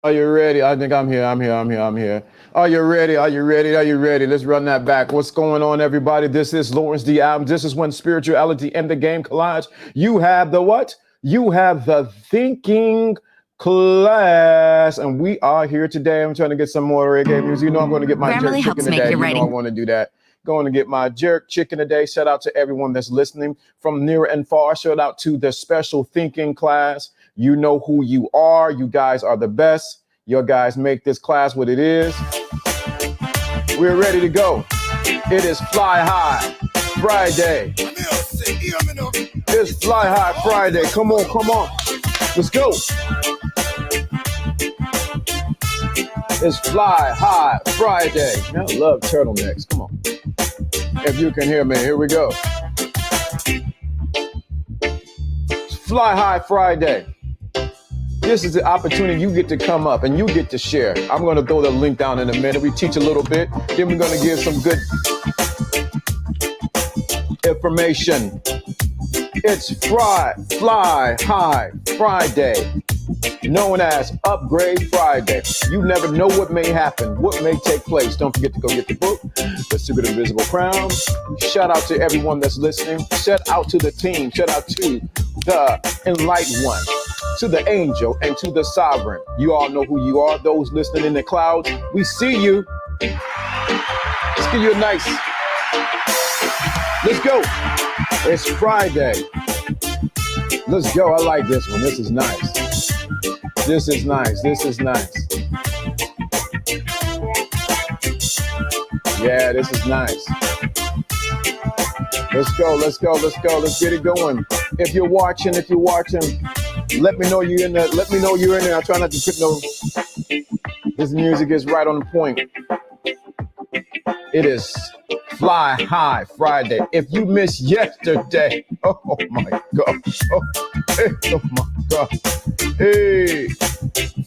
Are you ready? I think I'm here. Are you ready? Are you ready? Are you ready? Let's run that back. What's going on, everybody? This is Lawrence D. Adams. This is when spirituality and the game collide. You have the what? You have the thinking class. And we are here today. I'm trying to get some more reggae music. You know I'm going to get my jerk chicken today. You know I want to do that. Going to get my jerk chicken today. Shout out to everyone that's listening from near and far. Shout out to the special thinking class. You know who you are. You guys are the best. Your guys make this class what it is. We're ready to go. It is Fly High Friday. It's Fly High Friday. Come on, come on. Let's go. It's Fly High Friday. I love turtlenecks. Come on. If you can hear me, here we go. It's Fly High Friday. This is the opportunity you get to come up and you get to share. I'm going to throw the link down in a minute. We teach a little bit. Then we're going to give some good information. It's Fly High Friday, known as Upgrade Friday. You never know what may happen, what may take place. Don't forget to go get the book, The Secret Invisible Crown. Shout out to everyone that's listening. Shout out to the team. Shout out to the Enlightened One, to the angel, and to the sovereign. You all know who you are. Those listening in the clouds, we see you. Let's give you a nice. Let's go. It's Friday. Let's go. I like this one. This is nice. This is nice. This is nice. Yeah, this is nice. Let's go. Let's go. Let's go. Let's get it going. If you're watching, let me know you're in there. Let me know you're in there. I try not to put no. This music is right on the point. It is Fly High Friday. If you missed yesterday, oh my God. Oh my God. Hey,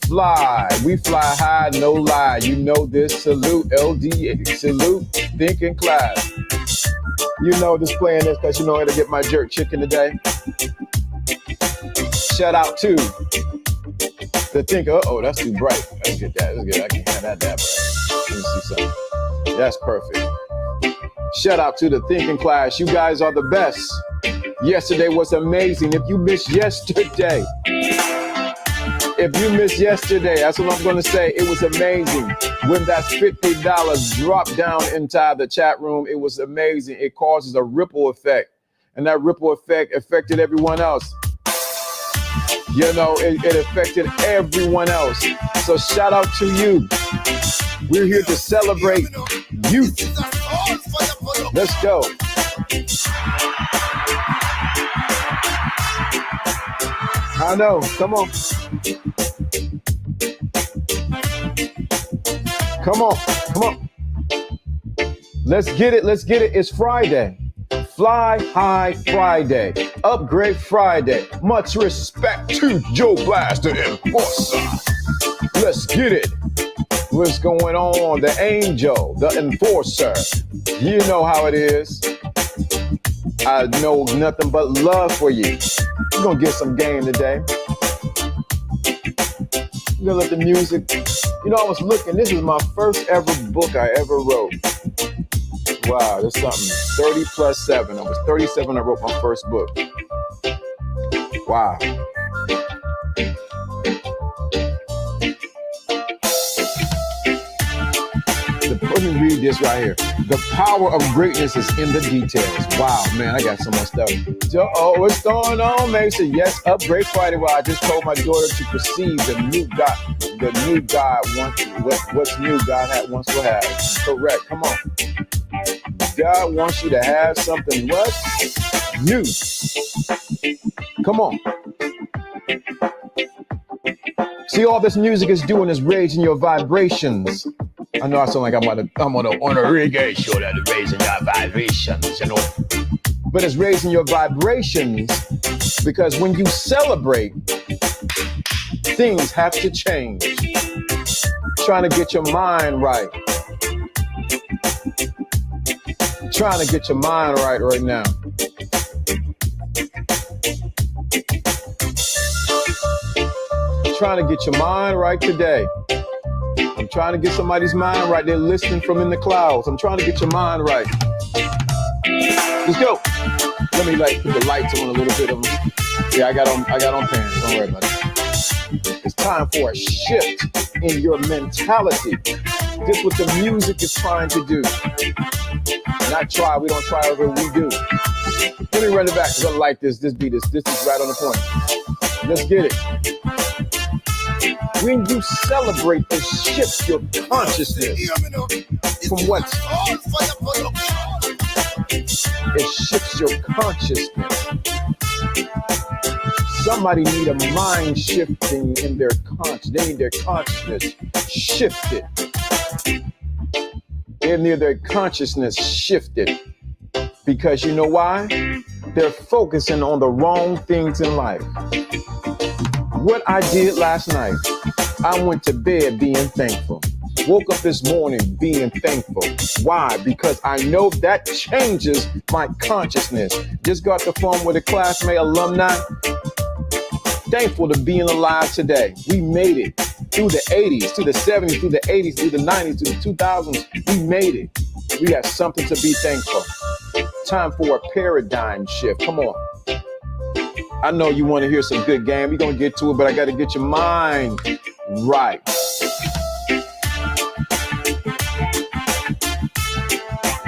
fly. We fly high, no lie. You know this. Salute, LDA. Salute, thinking class. You know this playing this because you know how to get my jerk chicken today. Shout out to the thinker. Uh-oh, that's too bright. Let's get that. Let's get. I can't have that bright. Let me see something. That's perfect. Shout out to the thinking class. You guys are the best. Yesterday was amazing. If you missed yesterday, that's what I'm going to say. It was amazing. When that $50 dropped down inside the chat room, it was amazing. It causes a ripple effect. And that ripple effect affected everyone else. You know, it affected everyone else. So shout out to you. We're here to celebrate youth. Let's go. I know. Come on. Come on. Come on. Let's get it. Let's get it. It's Friday. Fly High Friday. Upgrade Friday. Much respect to Joe Blast, the enforcer. Let's get it. What's going on? The angel, the enforcer. You know how it is. I know nothing but love for you. We're going to get some game today. We're going to let the music. You know, I was looking. This is my first ever book I ever wrote. Wow, there's something. 30 plus 7. I was 37. I wrote my first book. Wow. Let me read this right here. The power of greatness is in the details. Wow, man, I got so much stuff. Oh, what's going on, Mason? Yes, Upgrade Friday. Well, I just told my daughter to perceive the new God. The new God wants what's new God wants to have. Correct. Come on. God wants you to have something what? New. Come on. See, all this music is doing is raising your vibrations. I know I sound like I'm on a reggae show that is raising your vibrations, you know. But it's raising your vibrations because when you celebrate, things have to change. Trying to get your mind right. Trying to get your mind right now. trying to get your mind right today. I'm trying to get somebody's mind right. They're listening from in the clouds. I'm trying to get your mind right. Let's go. Let me put the lights on a little bit of them. Yeah, I got on pants. Don't worry about it. It's time for a shift in your mentality. This is what the music is trying to do. Not try. We don't try over. We do. Let me run it back because I like this. This beat is right on the point. Let's get it. When you celebrate, it shifts your consciousness from what's. It shifts your consciousness. Somebody need a mind shifting in their consciousness. They need their consciousness shifted. They need their consciousness shifted. Because you know why? They're focusing on the wrong things in life. What I did last night, I went to bed being thankful. Woke up this morning being thankful. Why? Because I know that changes my consciousness. Just got the phone with a classmate, alumni. Thankful to being alive today. We made it through the 80s, through the 70s, through the 80s, through the 90s, through the 2000s. We made it. We have something to be thankful. Time for a paradigm shift. Come on. I know you want to hear some good game. We're going to get to it, but I got to get your mind right.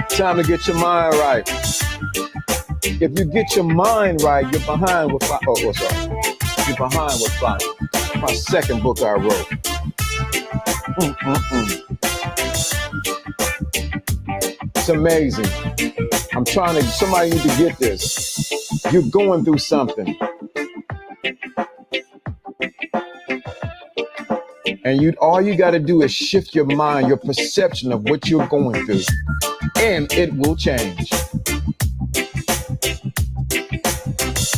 Time to get your mind right. If you get your mind right, you're behind with fire. Sorry. You're behind with fire. My second book I wrote. It's amazing. Somebody need to get this. You're going through something. And all you got to do is shift your mind, your perception of what you're going through, and it will change.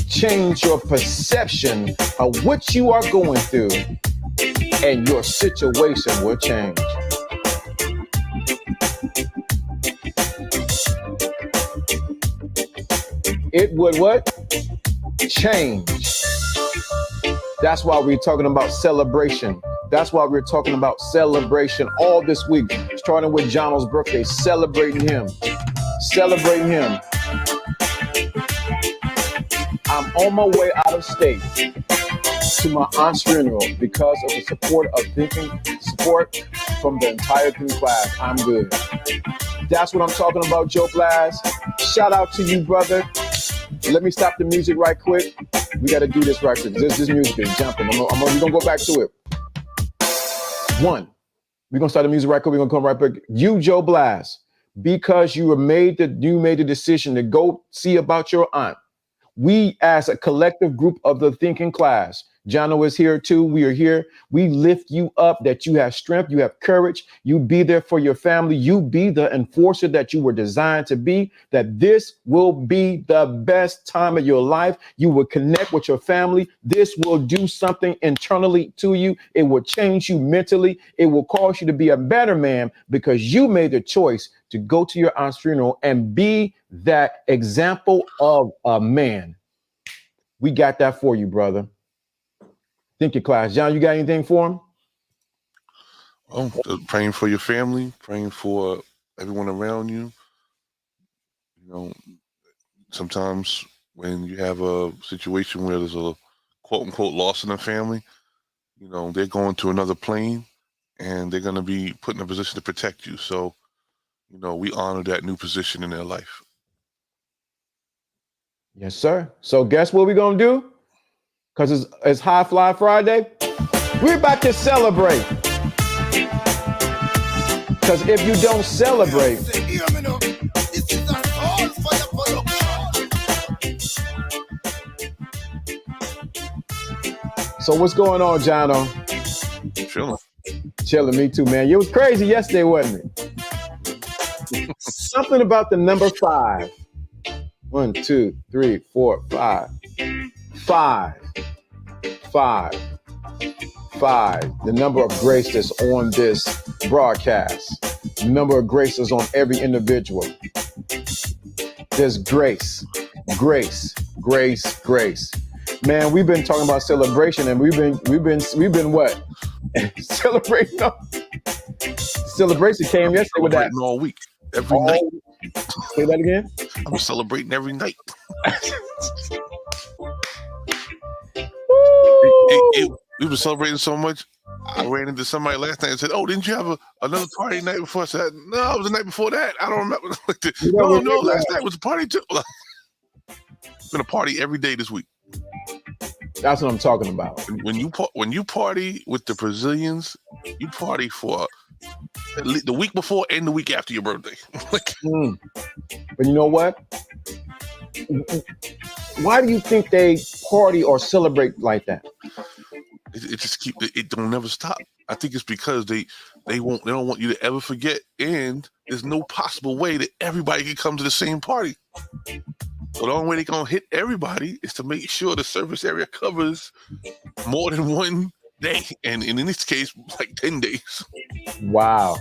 Change your perception of what you are going through, and your situation will change. It would what? Change. That's why we're talking about celebration. That's why we're talking about celebration all this week, starting with Jono's birthday, celebrating him. Celebrating him. I'm on my way out of state to my aunt's funeral because of the support from the entire Thinking class. I'm good. That's what I'm talking about, Joe Blaz. Shout out to you, brother. Let me stop the music right quick. We got to do this right quick. This music is jumping. We're going to go back to it. One, we're going to start the music right quick. We're going to come right back. You, Joe Blaz, because you made the decision to go see about your aunt. We, as a collective group of the Thinking class, Jono is here too. We are here. We lift you up that you have strength, you have courage. You be there for your family. You be the enforcer that you were designed to be, that this will be the best time of your life. You will connect with your family. This will do something internally to you. It will change you mentally. It will cause you to be a better man because you made the choice to go to your aunt's funeral and be that example of a man. We got that for you, brother. Thinking class. John, you got anything for him? Praying for your family, praying for everyone around you. You know, sometimes when you have a situation where there's a quote unquote loss in the family, you know, they're going to another plane and they're going to be put in a position to protect you. So, you know, we honor that new position in their life. Yes, sir. So guess what we're going to do? Because it's High Fly Friday. We're about to celebrate. Because if you don't celebrate, so what's going on, Jono? Chilling, me too, man. It was crazy yesterday, wasn't it? Something about the number 5. 1, 2, 3, 4, 5. 5. 5. The number of grace that's on this broadcast. The number of grace is on every individual. There's grace. Man, we've been talking about celebration, and we've been what? Celebrating. Celebration came yesterday with that. Celebrating all week, every night. Say that again. I'm celebrating every night. We were celebrating so much. I ran into somebody last night and said, "Oh, didn't you have another party night before?" I said, "No, it was the night before that. I don't remember." No, last night was a party too. It's been a party every day this week. That's what I'm talking about. When you party with the Brazilians, you party for the week before and the week after your birthday. But you know what? Why do you think they party or celebrate like that? It just it don't never stop. I think it's because they don't want you to ever forget, and there's no possible way that everybody can come to the same party. So the only way they're gonna hit everybody is to make sure the service area covers more than one day, and in this case, like 10 days. Wow.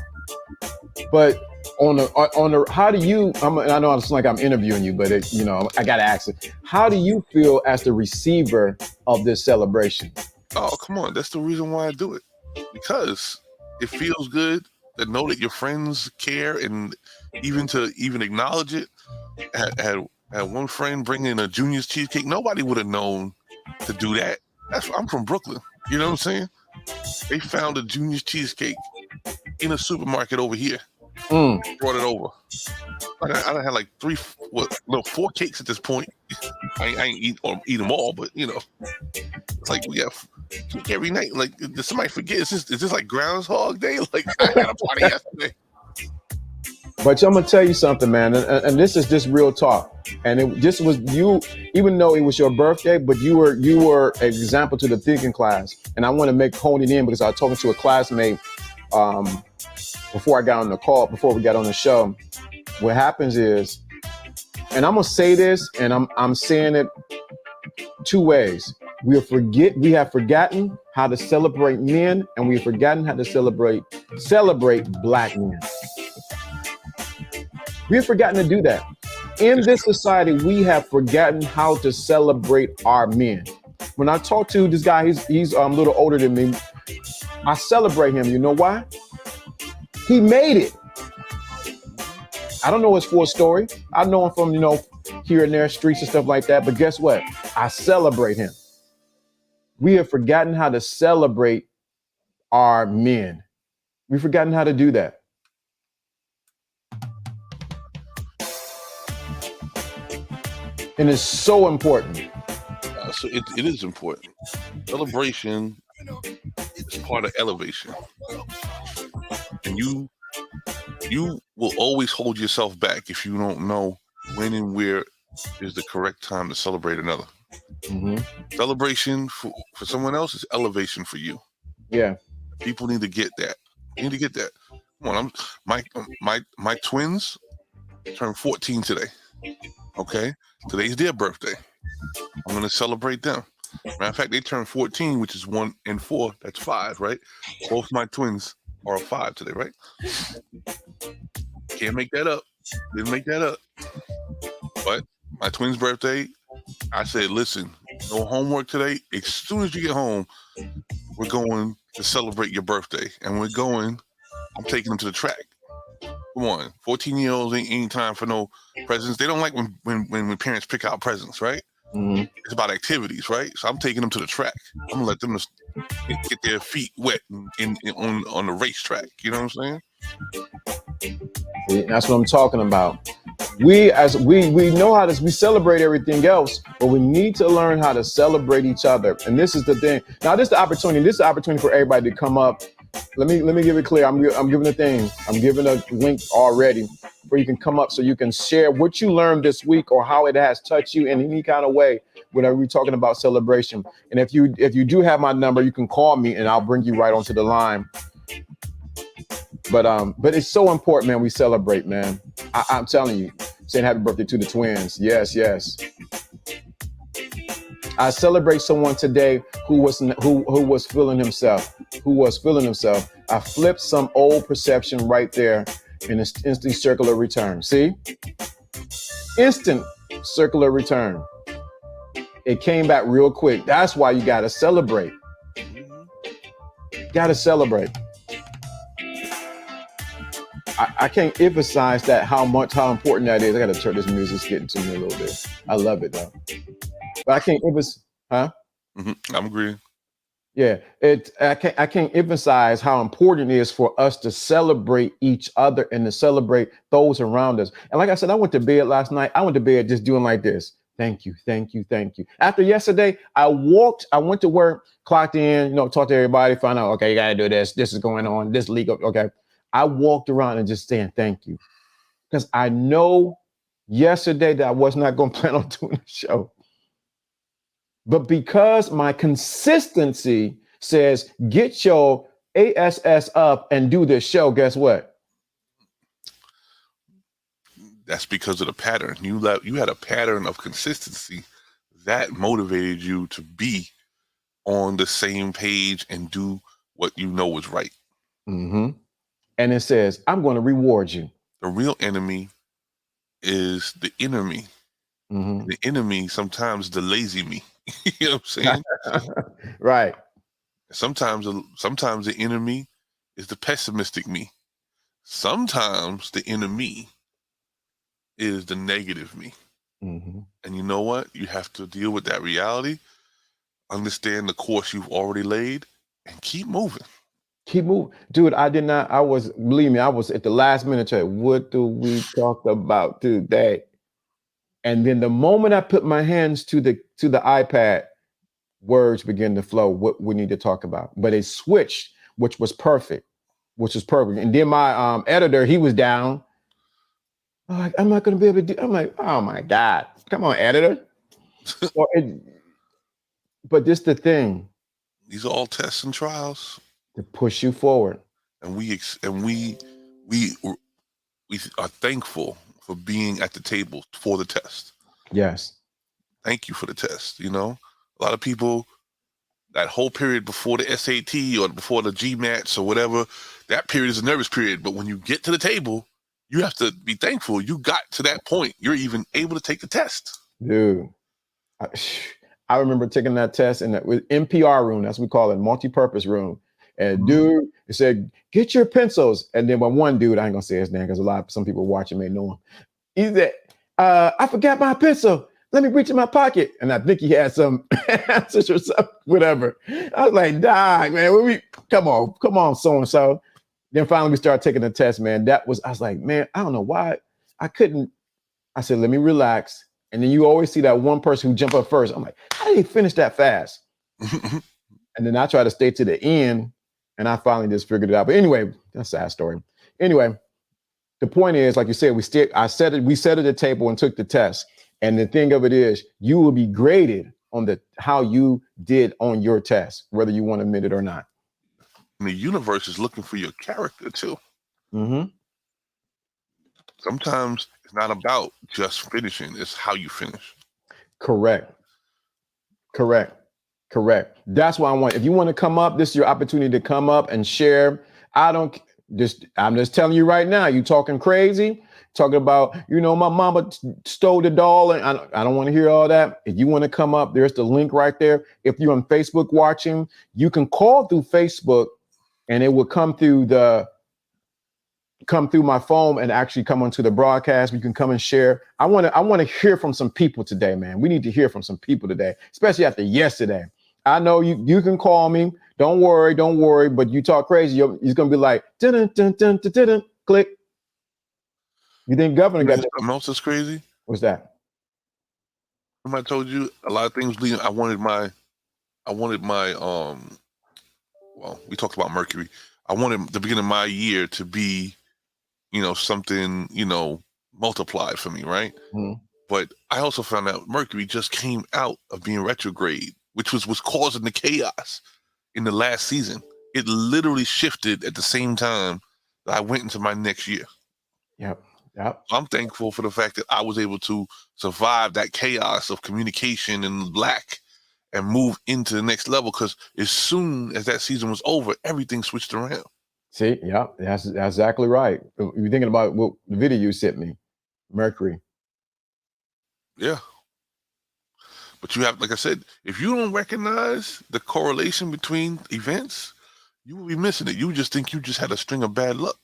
But on the how do you? I know it's like I'm interviewing you, but I gotta ask it. How do you feel as the receiver of this celebration? Oh, come on. That's the reason why I do it. Because it feels good to know that your friends care, and even to acknowledge it. Had one friend bring in a Junior's cheesecake. Nobody would have known to do that. I'm from Brooklyn. You know what I'm saying? They found a Junior's cheesecake in a supermarket over here. Brought it over. I done had like 4 cakes at this point. I ain't eat them all, but it's like we have cake every night. Like, did somebody forget? Is this like Groundhog Day? Like, I had a party yesterday. But I'm gonna tell you something, man, and this is just real talk. And this was you, even though it was your birthday, but you were an example to the thinking class. And I want to hone it in because I was talking to a classmate before we got on the show. What happens is, and I'm gonna say this, and I'm saying it 2 ways. We have forgotten how to celebrate men, and we have forgotten how to celebrate Black men. We have forgotten to do that. In this society, we have forgotten how to celebrate our men. When I talk to this guy, he's a little older than me. I celebrate him. You know why? He made it. I don't know his full story. I know him from, here and there, streets and stuff like that. But guess what? I celebrate him. We have forgotten how to celebrate our men. We've forgotten how to do that. And it's so important. So it is important. Celebration is part of elevation. And you will always hold yourself back if you don't know when and where is the correct time to celebrate another. Mm-hmm. Celebration for someone else is elevation for you. Yeah. People need to get that. Come on, my twins turned 14 today. Okay? Today's their birthday. I'm going to celebrate them. Matter of fact, they turned 14, which is 1 and 4. That's 5, right? Both my twins are 5 today, right? Can't make that up. Didn't make that up. But my twins' birthday, I said, listen, no homework today. As soon as you get home, we're going to celebrate your birthday. And I'm taking them to the track. Come on, 14-year-olds ain't time for no presents. They don't like when parents pick out presents, right? Mm-hmm. It's about activities, right? So I'm taking them to the track. I'm gonna let them get their feet wet on the racetrack. You know what I'm saying? That's what I'm talking about. We know how we celebrate everything else, but we need to learn how to celebrate each other. And this is the thing. Now, this is the opportunity. This is the opportunity for everybody to come up. Let me give it clear. I'm giving a thing. I'm giving a link already where you can come up so you can share what you learned this week or how it has touched you in any kind of way whenever we're talking about celebration. And if you do have my number, you can call me and I'll bring you right onto the line. But it's so important, man. We celebrate, man. I'm telling you, saying happy birthday to the twins. Yes. I celebrate someone today who was feeling himself. I flipped some old perception right there in an instant circular return. See? Instant circular return. It came back real quick. That's why you got to celebrate. Got to celebrate. I can't emphasize that how important that is. I got to turn this music. It's getting to me a little bit. I love it though, but I can't emphasize. Huh? I'm agreeing. Yeah, I can't emphasize how important it is for us to celebrate each other and to celebrate those around us. And like I said, I went to bed last night. I went to bed just doing like this. Thank you, thank you, thank you. After yesterday, I went to work, clocked in, talked to everybody, found out, okay, you got to do this. This is going on. This league, okay. I walked around and just saying thank you because I know yesterday that I was not going to plan on doing the show. But because my consistency says get your ASS up and do this show, guess what? That's because of the pattern. You had a pattern of consistency that motivated you to be on the same page and do what you know is right. Mm-hmm. And it says, I'm going to reward you. The real enemy is the enemy. Mm-hmm. The enemy sometimes the lazy me. You know what I'm saying? Right. Sometimes the enemy is the pessimistic me. Sometimes the enemy is the negative me. Mm-hmm. And you know what? You have to deal with that reality, understand the course you've already laid, and keep moving. Keep moving. Dude, believe me, I was at the last minute. What do we talk about today? And then the moment I put my hands to the iPad, words begin to flow, what we need to talk about. But it switched, which was perfect. And then my editor, he was down. I'm like, I'm not going to be able to do. I'm like, oh my God, come on, editor. But this the thing. These are all tests and trials to push you forward. And we are thankful for being at the table for the test. Yes. Thank you for the test. A lot of people, that whole period before the SAT or before the GMATs or whatever, that period is a nervous period. But when you get to the table, you have to be thankful you got to that point. You're even able to take the test. Dude, I remember taking that test in the NPR room. That's what we call it, multi-purpose room. And dude, it said, get your pencils. And then one dude, I ain't gonna say his name because some people watching may know him. He said, I forgot my pencil. Let me reach in my pocket. And I think he had some answers or something, whatever. I was like, dog, man, come on, so-and-so. Then finally we started taking the test, man. I was like, man, I don't know why I couldn't. I said, let me relax. And then you always see that one person who jump up first. I'm like, how did he finish that fast? And then I try to stay to the end. And I finally just figured it out. But anyway, that's a sad story. Anyway, the point is, like you said, we sat at the table and took the test. And the thing of it is, you will be graded on how you did on your test, whether you want to admit it or not. And the universe is looking for your character too. Mm-hmm. Sometimes it's not about just finishing; it's how you finish. Correct. That's why if you want to come up, this is your opportunity to come up and share. I'm just telling you right now, you talking crazy, talking about, my mama stole the doll, and I don't want to hear all that. If you want to come up, there's the link right there. If you're on Facebook watching, you can call through Facebook and it will come through my phone and actually come onto the broadcast. You can come and share. I want to hear from some people today, man. We need to hear from some people today, especially after yesterday. I know you can call me. Don't worry. But you talk crazy, he's gonna be like, dun, dun, dun, dun, dun, click. You think governor got that? Something else that's crazy? What's that? I told you a lot of things. I wanted my well, we talked about Mercury. I wanted the beginning of my year to be, something, multiplied for me, right? Mm-hmm. But I also found out Mercury just came out of being retrograde, which was causing the chaos in the last season. It literally shifted at the same time that I went into my next year. Yep. I'm thankful for the fact that I was able to survive that chaos of communication and lack and move into the next level, because as soon as that season was over, everything switched around. See, yeah, that's exactly right. You're thinking about what the video you sent me, Mercury. Yeah. But you have, like I said, if you don't recognize the correlation between events, you will be missing it. You would just think you just had a string of bad luck.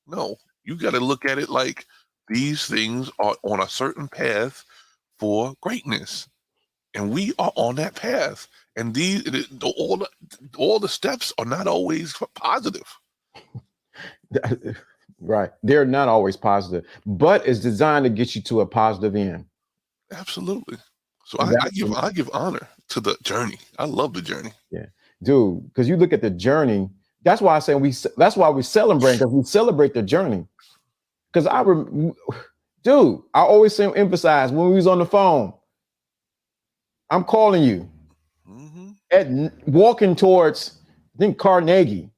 No, you got to look at it like these things are on a certain path for greatness, and we are on that path. And all the steps are not always positive. Right. They're not always positive, but it's designed to get you to a positive end. Absolutely. So I give honor to the journey. I love the journey. Yeah, dude. Because you look at the journey. That's why I say that's why we celebrate, because we celebrate the journey. Because dude, I always emphasize when we was on the phone. I'm calling you at walking towards, I think, Carnegie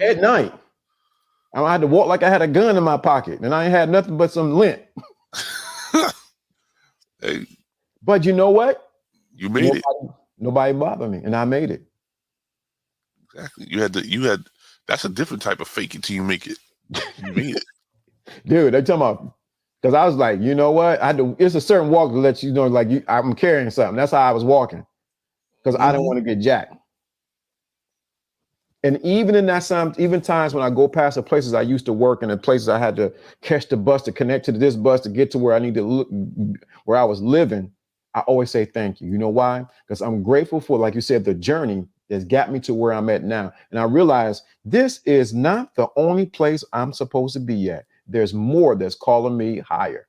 at night. I had to walk like I had a gun in my pocket, and I ain't had nothing but some lint. Hey, but you know what? You made it. Nobody bothered me, and I made it. Exactly. You had. That's a different type of fake it till you make it. You made it, dude. They're talking about, because I was like, you know what? It's a certain walk to let you know, like I'm carrying something. That's how I was walking, because I didn't want to get jacked. And even in that time, even times when I go past the places I used to work and the places I had to catch the bus to connect to this bus to get to where I need to look, where I was living, I always say thank you. You know why? Because I'm grateful for, like you said, the journey that's got me to where I'm at now. And I realize this is not the only place I'm supposed to be at. There's more that's calling me higher.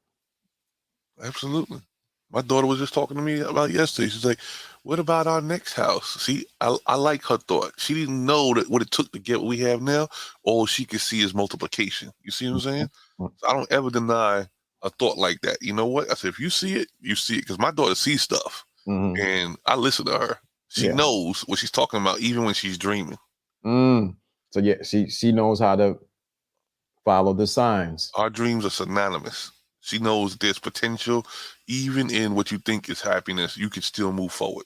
Absolutely. My daughter was just talking to me about yesterday. She's like, what about our next house? See, I like her thought. She didn't know that what it took to get what we have now. All she could see is multiplication. You see what I'm saying? So I don't ever deny a thought like that. You know what? I said, if you see it, you see it. Because my daughter sees stuff. And I listen to her. She knows what she's talking about, even when she's dreaming. So yeah, she knows how to follow the signs. Our dreams are synonymous. She knows there's potential, even in what you think is happiness. You can still move forward.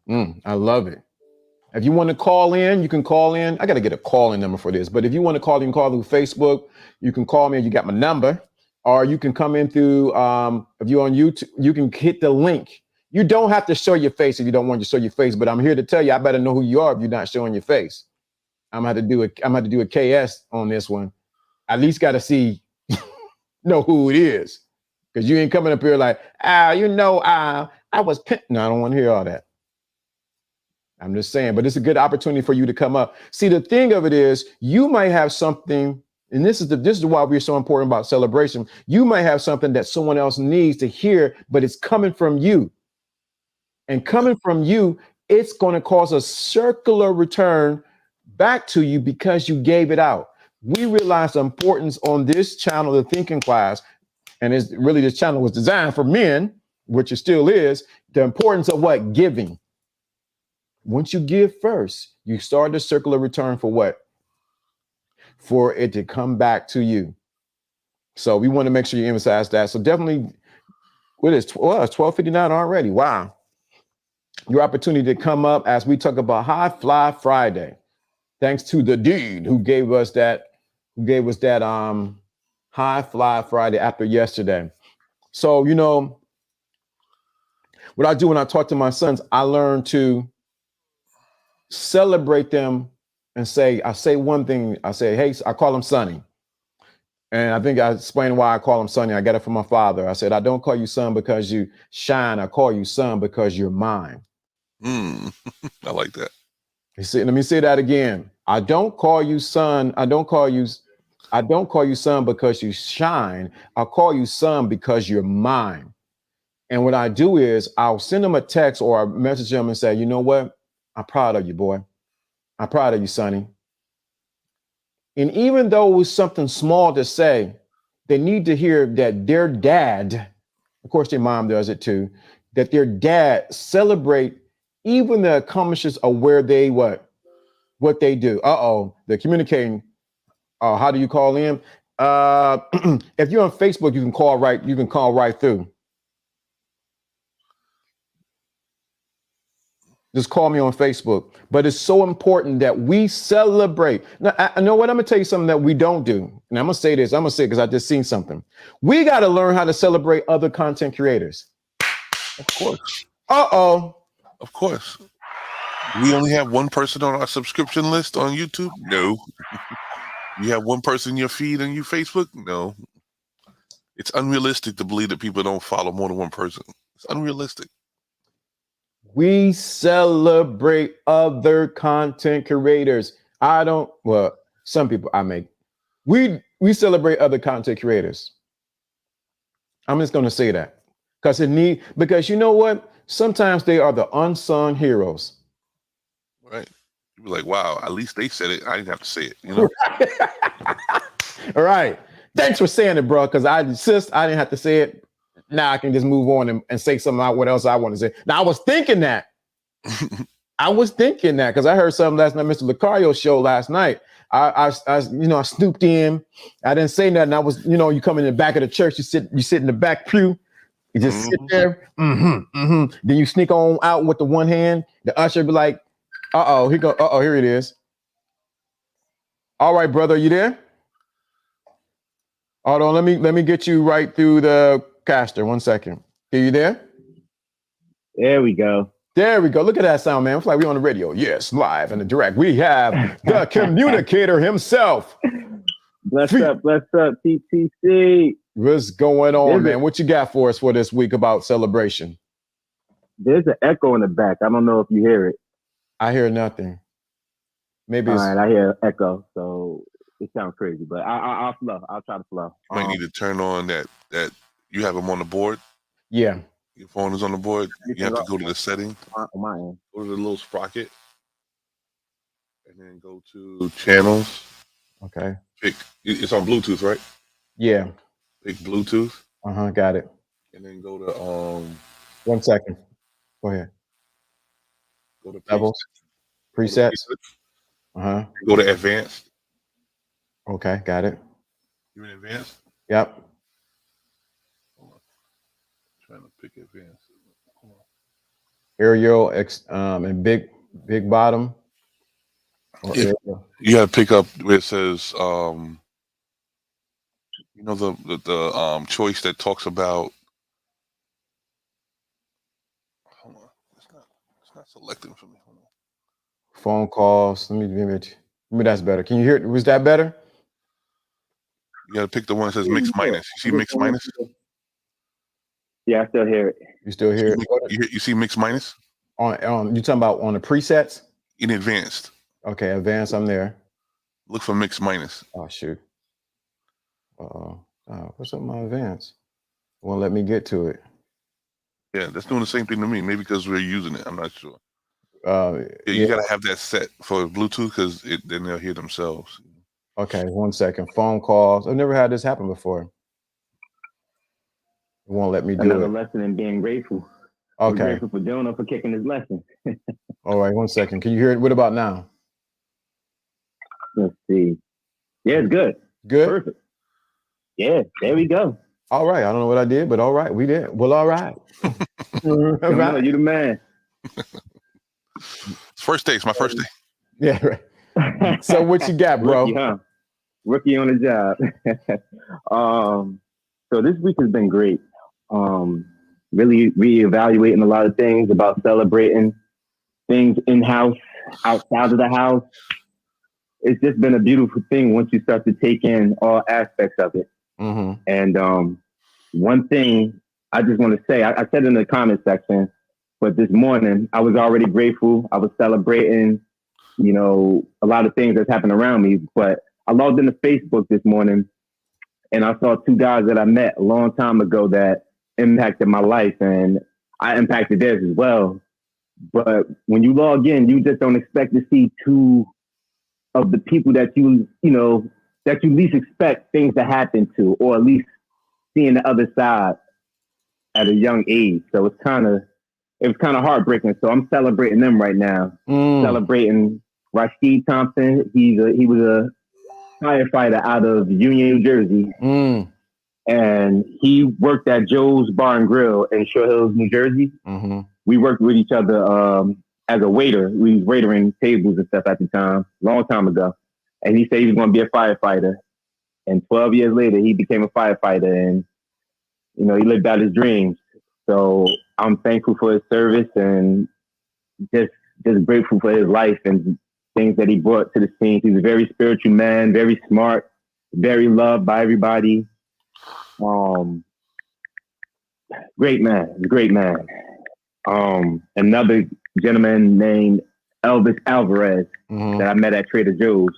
I love it. If you want to call in, you can call in. I got to get a calling number for this, but if you want to call, you can call through Facebook. You can call me. You got my number, or you can come in through. If you're on YouTube, you can hit the link. You don't have to show your face if you don't want to show your face. But I'm here to tell you, I better know who you are if you're not showing your face. I'm gonna have to do a KS on this one. At least got to see. Know who it is, because you ain't coming up here like, I was no, I don't want to hear all that. I'm just saying, but it's a good opportunity for you to come up. See, the thing of it is, you might have something, and this is why we're so important about celebration. You might have something that someone else needs to hear, but it's coming from you. And coming from you, it's going to cause a circular return back to you because you gave it out. We realize the importance on this channel, the Thinking Class, and it's really, this channel was designed for men, which it still is, the importance of what? Giving. Once you give first, you start the circular return for what? For it to come back to you. So we want to make sure you emphasize that. So definitely, what is it's 12:59 already. Wow. Your opportunity to come up as we talk about High Fly Friday. Thanks to the dude who gave us that High Fly Friday after yesterday. So, you know, what I do when I talk to my sons, I learn to celebrate them and I say one thing. I say, hey, I call him Sonny. And I think I explained why I call him Sonny. I got it from my father. I said, I don't call you son because you shine. I call you son because you're mine. I like that. Let me say that again. I don't call you son. I don't call you son because you shine. I'll call you son because you're mine. And what I do is I'll send them a text or I message them and say, you know what? I'm proud of you, boy. I'm proud of you, Sonny. And even though it was something small to say, they need to hear that their dad, of course their mom does it too, that their dad celebrate even the accomplishments of where they what they do. They're communicating. How do you call in? If you're on Facebook, you can call right through. Just call me on Facebook. But it's so important that we celebrate. Now, I know what I'm gonna tell you something that we don't do. And I'm gonna say this. I'm gonna say it because I just seen something. We got to learn how to celebrate other content creators. Of course. Uh-oh. Of course. We only have one person on our subscription list on YouTube? No. You have one person in your feed on your Facebook? No. It's unrealistic to believe that people don't follow more than one person. It's unrealistic. We celebrate other content creators. Some people we celebrate other content creators. I'm just going to say that because you know what? Sometimes they are the unsung heroes. Right. You'd be like, wow, at least they said it. I didn't have to say it, you know? All right. Thanks for saying it, bro, because I insist I didn't have to say it. Now I can just move on and say something about what else I want to say. Now, I was thinking that. Because I heard something last night, Mr. Lucario's show last night. I snooped in. I didn't say nothing. I was, you come in the back of the church, you sit in the back pew. You just sit there. Then you sneak on out with the one hand. The usher be like, here it is. All right, brother, you there? Hold on, let me get you right through the caster. 1 second. Are you there? There we go. There we go. Look at that sound, man. It's like we on the radio. Yes, live and direct. We have the communicator himself. Bless up, TTC. What's going on, man? What you got for us for this week about celebration? There's an echo in the back. I don't know if you hear it. I hear nothing. Maybe all right. I hear echo, so it sounds crazy, but I'll flow. I'll try to flow. You might need to turn on that you have them on the board. Yeah. Your phone is on the board. You have to go to the setting. On my end. Go to the little sprocket, and then go to channels. Okay. It's on Bluetooth, right? Yeah. Pick Bluetooth. Got it. And then go to 1 second. Go ahead. Go to levels, presets. Go to advanced. Okay, got it. You in advanced? Yep. Hold on. Trying to pick advanced. Aerial and big bottom. Yeah. You got to pick up where it says the choice that talks about. Hold on, it's not selecting for me. Hold on. Phone calls. Let me that's better. Can you hear it? Was that better? You got to pick the one that says mix minus. You see mix minus? Yeah, I still hear it. You still hear it? You see mix minus? On you talking about on the presets? In advanced. Okay, advanced. I'm there. Look for mix minus. Oh shoot. What's up, my advanced? Won't let me get to it. Yeah, that's doing the same thing to me. Maybe because we're using it. I'm not sure. You got to have that set for Bluetooth because then they'll hear themselves. Okay, 1 second. Phone calls. I've never had this happen before. It won't let me do Another it. lesson in being grateful. Okay. I'm grateful for Jonah for kicking his lesson. All right, 1 second. Can you hear it? What about now? Let's see. Yeah, it's good. Good? Perfect. Yeah, there we go. All right. I don't know what I did, but all right. We did. Well, all right. All right. You the man. First day. It's my first day. Yeah, right. So what you got, bro? Rookie, huh? Rookie on the job. So this week has been great. Really reevaluating a lot of things about celebrating things in-house, outside of the house. It's just been a beautiful thing once you start to take in all aspects of it. Mm-hmm. And one thing I just want to say, I said in the comment section, but this morning I was already grateful. I was celebrating, a lot of things that's happened around me. But I logged into Facebook this morning and I saw two guys that I met a long time ago that impacted my life, and I impacted theirs as well. But when you log in, you just don't expect to see two of the people that that you least expect things to happen to, or at least seeing the other side at a young age. So it was kind of heartbreaking. So I'm celebrating them right now. Celebrating Rashid Thompson. He was a firefighter out of Union, New Jersey. And he worked at Joe's Bar and Grill in Short Hills, New Jersey. Mm-hmm. We worked with each other as a waiter. We was waitering tables and stuff at the time, long time ago. And he said he was going to be a firefighter. And 12 years later, he became a firefighter, and he lived out his dreams. So I'm thankful for his service and just grateful for his life and things that he brought to the scene. He's a very spiritual man, very smart, very loved by everybody. Great man. Another gentleman named Elvis Alvarez that I met at Trader Joe's.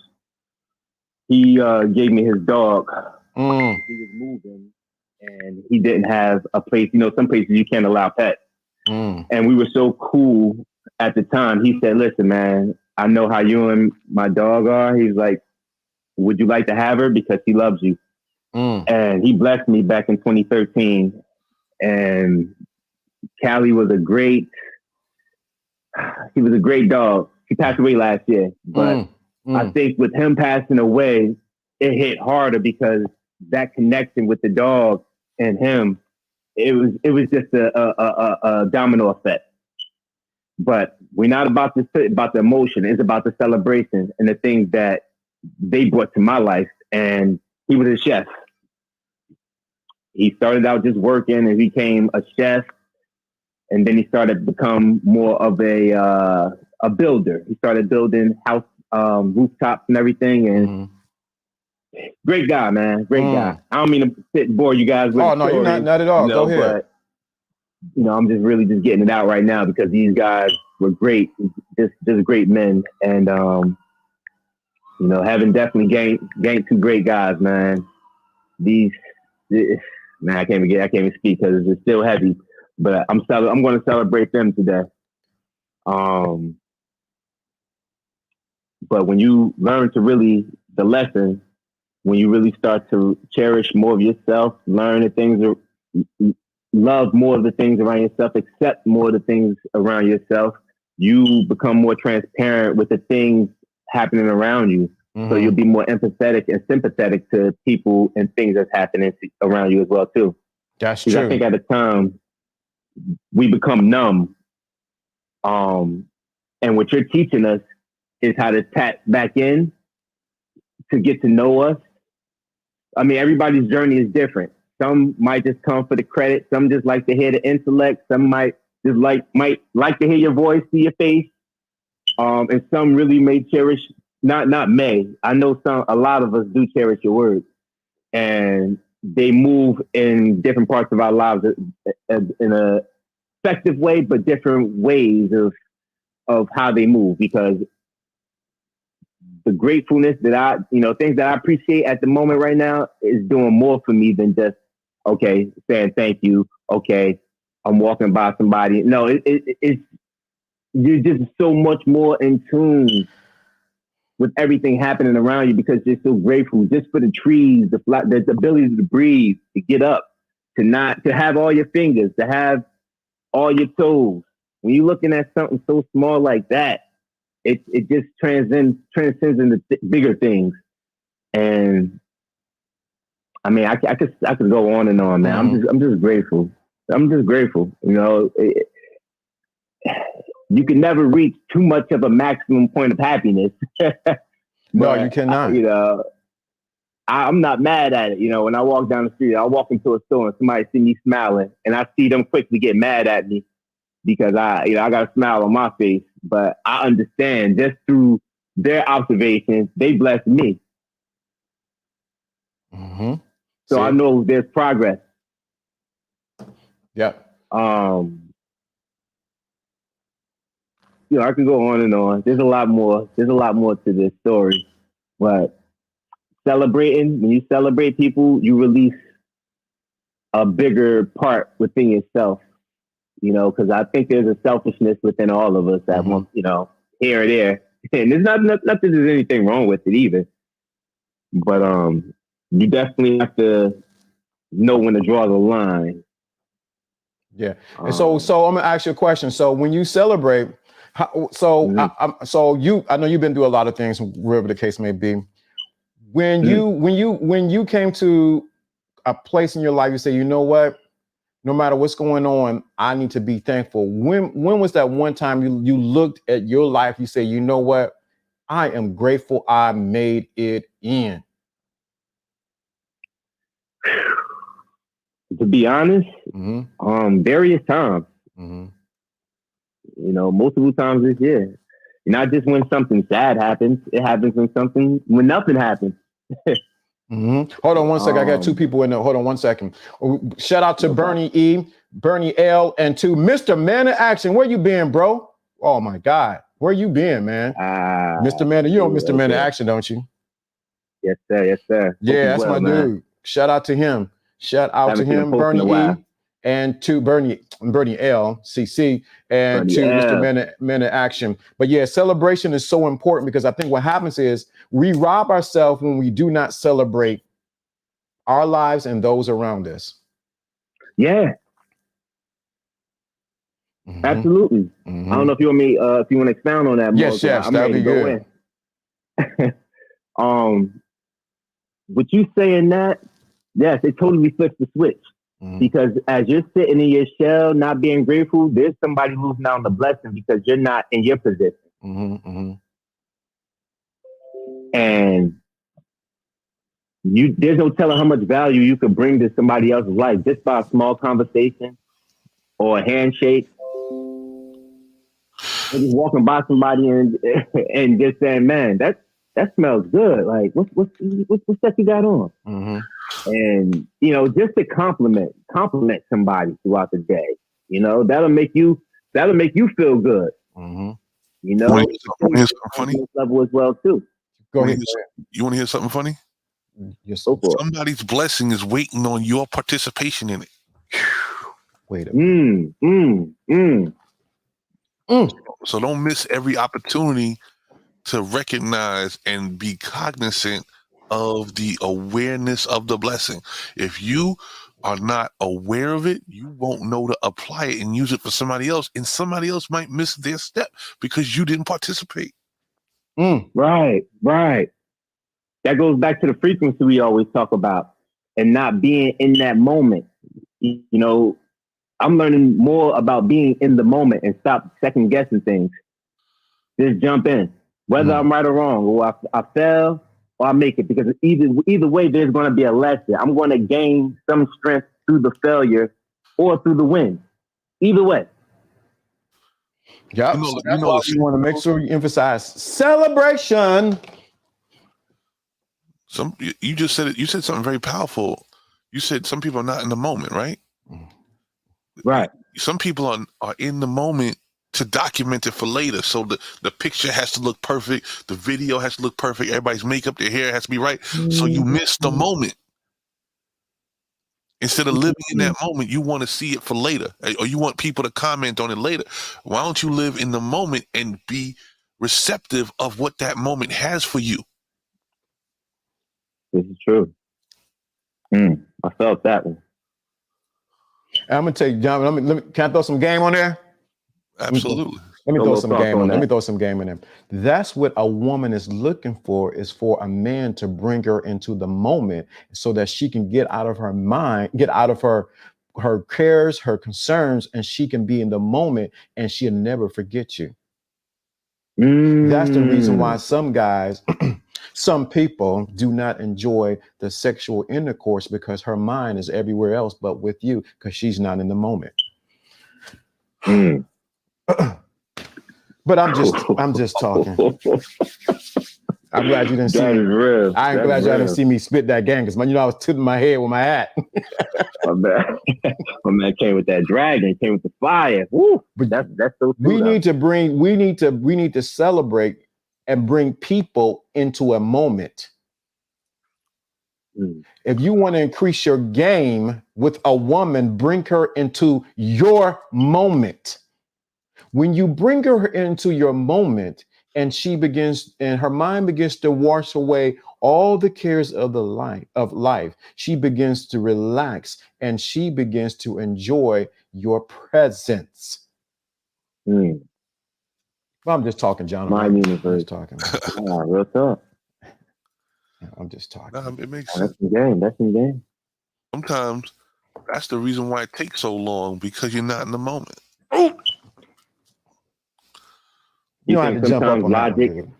He gave me his dog. He was moving and he didn't have a place. You know, some places you can't allow pets. And we were so cool at the time. He said, listen, man, I know how you and my dog are. He's like, would you like to have her? Because he loves you. And he blessed me back in 2013. And Callie was a great dog. He passed away last year. But I think with him passing away, it hit harder because that connection with the dog and him, it was just a domino effect. But we're not about the emotion. It's about the celebration and the things that they brought to my life. And he was a chef. He started out just working and became a chef. And then he started to become more of a builder. He started building house rooftops and everything. And great guy, man. Great guy. I don't mean to sit and bore you guys with no, you're not at all. Go ahead. But, I'm just getting it out right now because these guys were great, just great men. And, having definitely gained two great guys, man. Man, I can't even speak because it's still heavy, but I'm going to celebrate them today. But when you learn the lesson, when you really start to cherish more of yourself, love more of the things around yourself, accept more of the things around yourself, you become more transparent with the things happening around you. So you'll be more empathetic and sympathetic to people and things that's happening around you as well, too. That's true. I think at the time, we become numb. And what you're teaching us is how to tap back in to get to know us. I mean, everybody's journey is different. Some might just come for the credit. Some just like to hear the intellect. Some might just like to hear your voice, see your face. And some really may cherish, not may. I know a lot of us do cherish your words. And they move in different parts of our lives in a effective way, but different ways of how they move, because the gratefulness that things that I appreciate at the moment right now is doing more for me than just, okay, saying thank you. Okay, I'm walking by somebody. No, it's you're just so much more in tune with everything happening around you because you're so grateful just for the trees, the ability to breathe, to get up, to have all your fingers, to have all your toes. When you're looking at something so small like that, it just transcends into bigger things. And I mean, I could go on and on, man. I'm just grateful. I'm just grateful. You can never reach too much of a maximum point of happiness. No, you cannot. I'm not mad at it. When I walk down the street, I walk into a store and somebody see me smiling, and I see them quickly get mad at me because I got a smile on my face. But I understand just through their observations, they bless me. So I know there's progress. Yeah. I can go on and on. There's a lot more to this story. But when you celebrate people, you release a bigger part within yourself. Because I think there's a selfishness within all of us that wants, here or there. And there's not that there's anything wrong with it either. But you definitely have to know when to draw the line. Yeah. And so I'm gonna ask you a question. So when you celebrate, I know you've been through a lot of things, wherever the case may be. When you came to a place in your life, you say, you know what? No matter what's going on, I need to be thankful. When was that one time you looked at your life, you say, you know what? I am grateful I made it in. To be honest, various times. Mm-hmm. You know, multiple times this year. Not just when something sad happens. It happens when nothing happens. Mm-hmm. Hold on one second. I got two people in there. Hold on one second. Shout out to Bernie E, Bernie L, and to Mr. Man of Action. Where you been, bro? Oh my God. Where you been, man? Mr. Man, you know Mr. Man of Action, don't you? Yes, sir. Yes, sir. Yeah, that's my dude. Shout out to him. Shout out to him, Bernie E, and to Bernie L, CC, and Bernie to L. Mr. Man of Action. But yeah, celebration is so important because I think what happens is we rob ourselves when we do not celebrate our lives and those around us. Yeah. Mm-hmm. Absolutely. Mm-hmm. I don't know if you want me if you want to expound on that more. Yes, I'm that'd ready be to go in. With you saying that, yes, it totally flips the switch. Mm-hmm. Because as you're sitting in your shell, not being grateful, there's somebody losing out on the blessing because you're not in your position. Mm-hmm. Mm-hmm. And there's no telling how much value you could bring to somebody else's life just by a small conversation or a handshake. Or just walking by somebody and just saying, "Man, that smells good. Like, what's that you got on?" Mm-hmm. And you know, just to compliment somebody throughout the day. You know, that'll make you feel good. Mm-hmm. You know, want to hear something funny? Level as well too. Go ahead. You want to hear something funny? Yes. Somebody's blessing is waiting on your participation in it. Wait a minute. So don't miss every opportunity to recognize and be cognizant of the awareness of the blessing. If you are not aware of it, you won't know to apply it and use it for somebody else, and somebody else might miss their step because you didn't participate. Right. That goes back to the frequency we always talk about and not being in that moment. You know, I'm learning more about being in the moment and stop second guessing things. Just jump in, whether I'm right or wrong, or I fail or I make it, because either way, there's going to be a lesson. I'm going to gain some strength through the failure or through the win. Either way. Yeah, so that's why you want to make sure you emphasize celebration. You just said it. You said something very powerful. You said some people are not in the moment, right? Right. Some people are in the moment to document it for later. So the picture has to look perfect. The video has to look perfect. Everybody's makeup, their hair has to be right. So you miss the moment. Instead of living in that moment, you want to see it for later, or you want people to comment on it later. Why don't you live in the moment and be receptive of what that moment has for you? This is true. I felt that one. I'm gonna take John. Can I throw some game on there? Absolutely. Let me throw some game on. Let me throw some game in there. That's what a woman is looking for, is for a man to bring her into the moment so that she can get out of her mind, get out of her cares, her concerns, and she can be in the moment and she'll never forget you. That's the reason why some guys, some people do not enjoy the sexual intercourse, because her mind is everywhere else but with you, because she's not in the moment. But I'm just talking. I'm glad you didn't see me. Real. I'm glad y'all didn't see me spit that game, because I was tilting my head with my hat. My man came with that dragon, came with the fire. Woo, but that's so true. We need to celebrate and bring people into a moment. If you want to increase your game with a woman, bring her into your moment. When you bring her into your moment and her mind begins to wash away all the cares of life, she begins to relax and she begins to enjoy your presence. Well, I'm just talking, John. I'm just talking. Real talk. I'm just talking. No, it makes sense. That's in game. Sometimes that's the reason why it takes so long, because you're not in the moment. You don't have to jump up on logic. That one,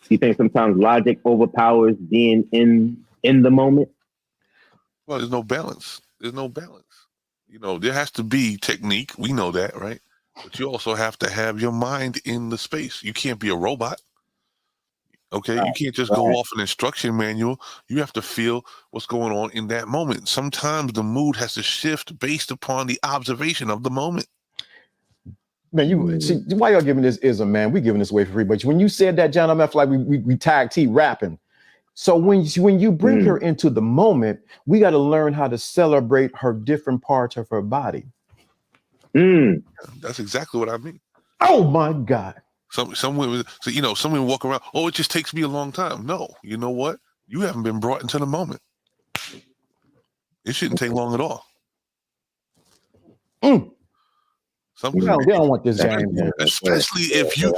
you think sometimes logic overpowers being in the moment? Well, there's no balance. There's no balance. there has to be technique. We know that, right? But you also have to have your mind in the space. You can't be a robot. Okay, you can't just go off an instruction manual. You have to feel what's going on in that moment. Sometimes the mood has to shift based upon the observation of the moment. Man, you see why y'all giving this ism, man? We giving this away for free. But when you said that, John, I feel like we tag team rapping. So when you bring her into the moment, we got to learn how to celebrate her different parts of her body. That's exactly what I mean. Oh my God. Some women, some women walk around, oh, it just takes me a long time. No, you know what? You haven't been brought into the moment. It shouldn't take long at all. They don't want this game. Especially if you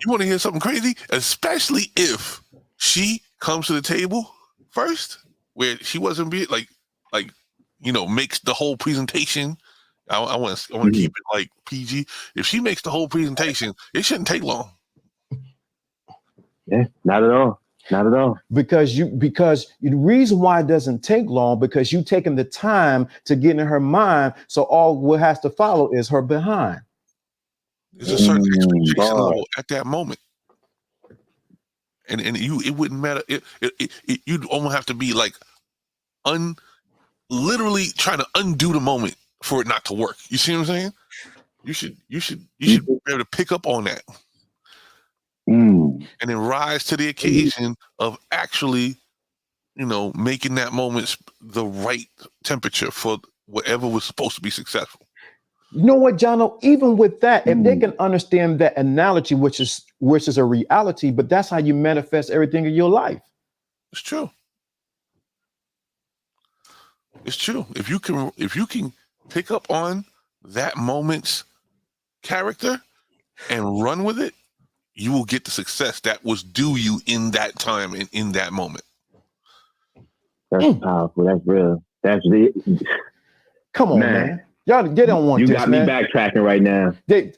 want to hear something crazy, especially if she comes to the table first, where she wasn't being makes the whole presentation. I want to keep it like PG. If she makes the whole presentation, it shouldn't take long. Yeah, not at all. Not at all. Because the reason why it doesn't take long, because you taking the time to get in her mind. So all what has to follow is her behind. There's a certain expectation level at that moment. And it wouldn't matter. You'd almost have to be like literally trying to undo the moment for it not to work. You see what I'm saying? You should be able to pick up on that. And then rise to the occasion of actually, making that moment the right temperature for whatever was supposed to be successful. You know what, Jono? Even with that, if they can understand that analogy, which is a reality, but that's how you manifest everything in your life. It's true. It's true. If you can pick up on that moment's character and run with it, you will get the success that was due you in that time and in that moment. That's powerful. That's real. That's the. Come on, man. Y'all, they don't want this, man. You got me backtracking right now.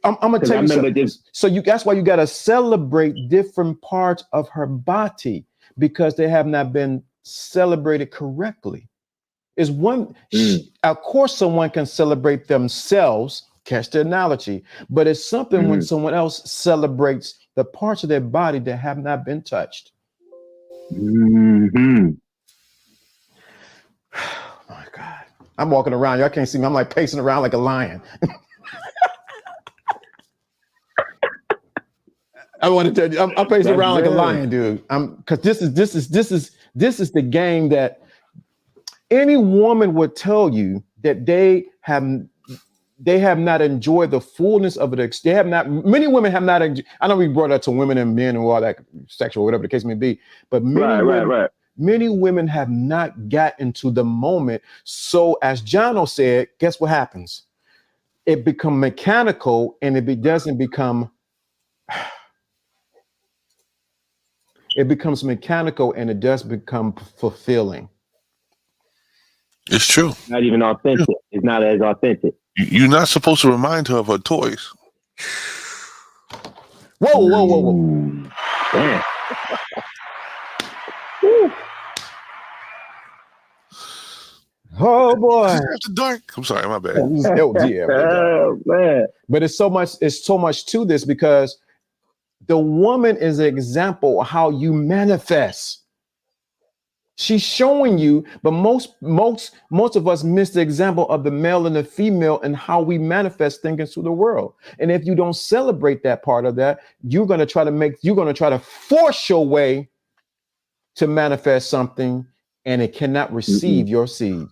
I'm gonna tell you something. That's why you got to celebrate different parts of her body, because they have not been celebrated correctly. Is one, of course, someone can celebrate themselves. Catch the analogy, but it's something when someone else celebrates the parts of their body that have not been touched. Oh my God. I'm walking around. Y'all can't see me. I'm like pacing around like a lion. I want to tell you, I'm pacing around like a lion, dude. Because this is the game that any woman would tell you that they have not enjoyed the fullness of it. Many women have not. I know we brought that to women and men and all that sexual, whatever the case may be, but many women have not gotten into the moment. So as Jono said, guess what happens? It becomes mechanical, and it doesn't become. It becomes mechanical, and it does become fulfilling. It's true. Not even authentic. It's not as authentic. You're not supposed to remind her of her toys. Whoa. Damn. Oh boy. After dark. I'm sorry, my bad. Man. But it's so much to this, because the woman is an example of how you manifest. She's showing you, but most of us miss the example of the male and the female and how we manifest things through the world. And if you don't celebrate that part of that, you're going to try to force your way to manifest something, and it cannot receive your seed.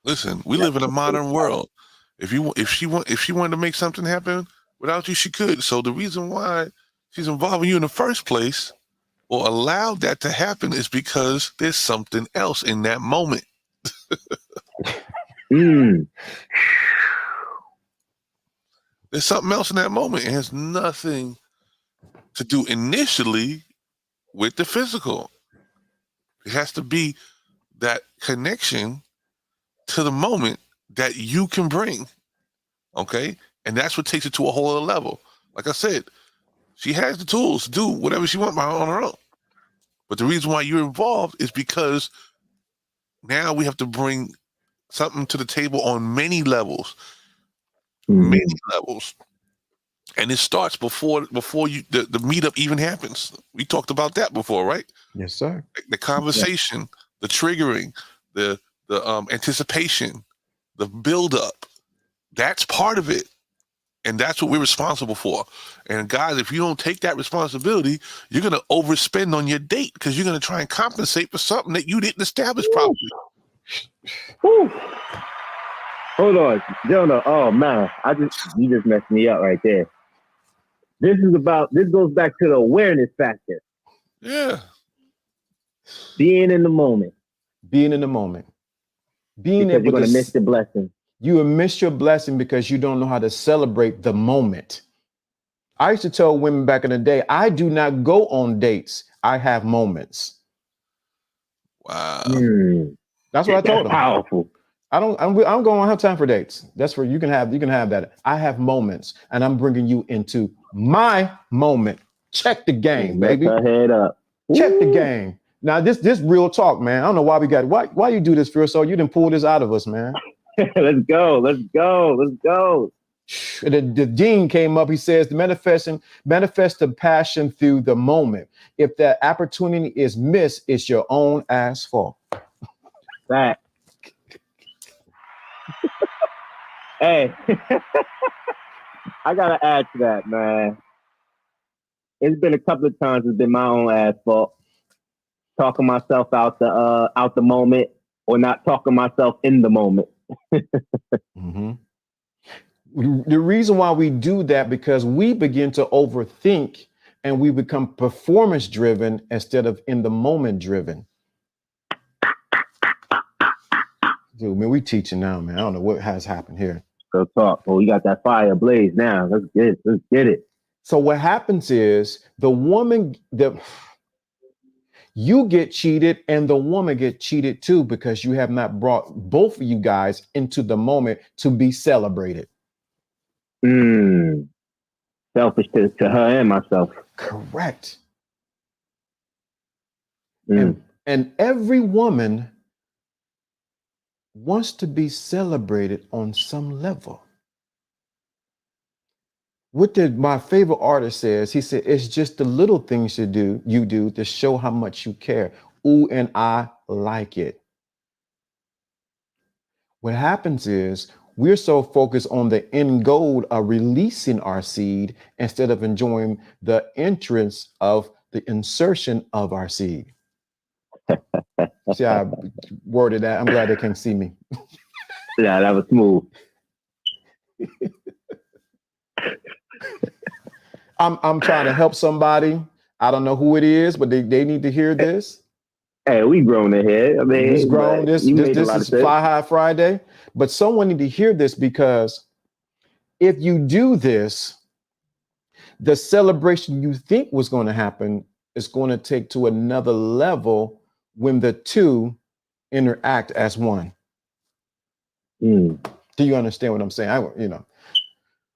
Listen, we live in a modern world. If she wanted to make something happen without you, she could. So the reason why she's involving you in the first place, or allowed that to happen, is because there's something else in that moment. There's something else in that moment. It has nothing to do initially with the physical. It has to be that connection to the moment that you can bring. Okay? And that's what takes it to a whole other level. Like I said, she has the tools to do whatever she wants on her own. But the reason why you're involved is because now we have to bring something to the table on many levels, Mhm. many levels. And it starts before you the meetup even happens. We talked about that before, right? Yes, sir. The conversation, the triggering, the anticipation, the buildup. That's part of it. And that's what we're responsible for. And guys, if you don't take that responsibility, you're going to overspend on your date because you're going to try and compensate for something that you didn't establish properly. Whew. Hold on, Jonah. Oh man, you just messed me up right there. This goes back to the awareness factor. Yeah. Being in the moment. Being in the moment. Being Because you're able gonna to miss the blessing. you will miss your blessing because you don't know how to celebrate the moment. I used to tell women back in the day, I do not go on dates. I have moments. Wow. That's what I told them. Powerful. I don't have time for dates. That's where you can have that. I have moments, and I'm bringing you into my moment. Check the game, baby. Her head up. Check the game. Now this real talk, man. I don't know why we got why you do this, Phil. So you didn't pull this out of us, man. Let's go. The dean came up. He says manifest the passion through the moment. If that opportunity is missed, it's your own ass fault. That. Hey, I gotta add to that, man. It's been a couple of times. It's been my own ass fault. Talking myself out the moment, or not talking myself in the moment. Mm-hmm. The reason why we do that because we begin to overthink and we become performance driven instead of in the moment driven. Dude, man, we teaching now, man. I don't know what has happened here. Go talk. Oh, we got that fire ablaze now. Let's get it. So what happens is you get cheated and the woman get cheated too because you have not brought both of you guys into the moment to be celebrated. Selfish to her and myself. Correct. And every woman wants to be celebrated on some level. What did my favorite artist says? He said, it's just the little things you do to show how much you care. Ooh, and I like it. What happens is we're so focused on the end goal of releasing our seed instead of enjoying the entrance of the insertion of our seed. See how I worded that? I'm glad they can't see me. Yeah, that was smooth. I'm trying to help somebody. I don't know who it is, but they need to hear this. Hey, we grown ahead. I mean, This grown. This is Fly High Friday. But someone need to hear this because if you do this, the celebration you think was going to happen is going to take to another level when the two interact as one. Do you understand what I'm saying?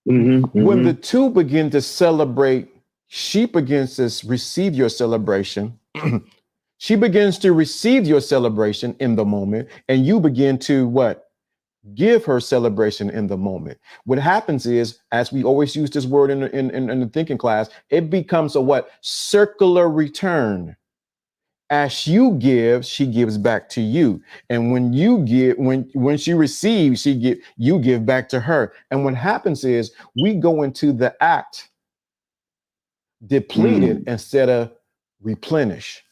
When the two begin to celebrate, she begins to receive your celebration. She begins to receive your celebration in the moment, and you begin to what? Give her celebration in the moment. What happens is, as we always use this word in the thinking class, it becomes a what? Circular return. As you give, she gives back to you. And when you give, when she receives, you give back to her. And what happens is we go into the act depleted instead of replenish.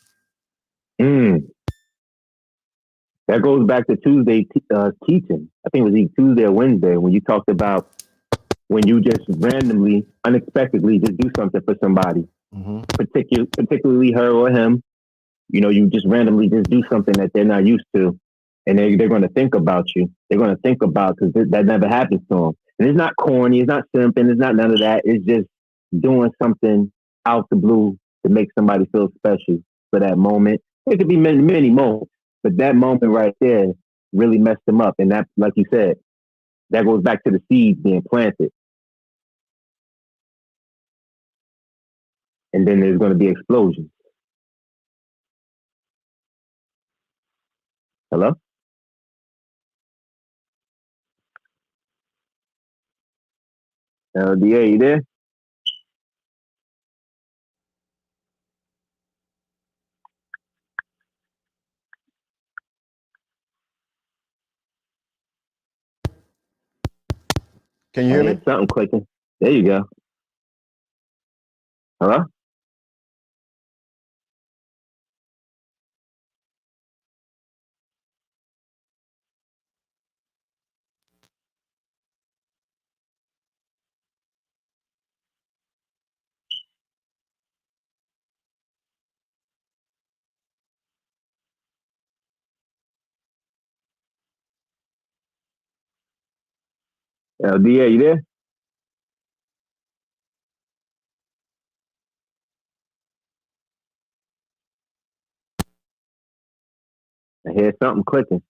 That goes back to Tuesday teaching. I think it was either Tuesday or Wednesday when you talked about when you just randomly, unexpectedly just do something for somebody, particularly her or him. You just randomly just do something that they're not used to, and they're going to think about you. They're going to think about because that never happens to them. And it's not corny, it's not simping, it's not none of that. It's just doing something out the blue to make somebody feel special for that moment. It could be many, many moments, but that moment right there really messed them up. And that, like you said, that goes back to the seeds being planted. And then there's going to be explosions. Hello? LDA, you there? Can you I hear hear me? something clicking. There you go. Hello? LDA, you there? I hear something clicking.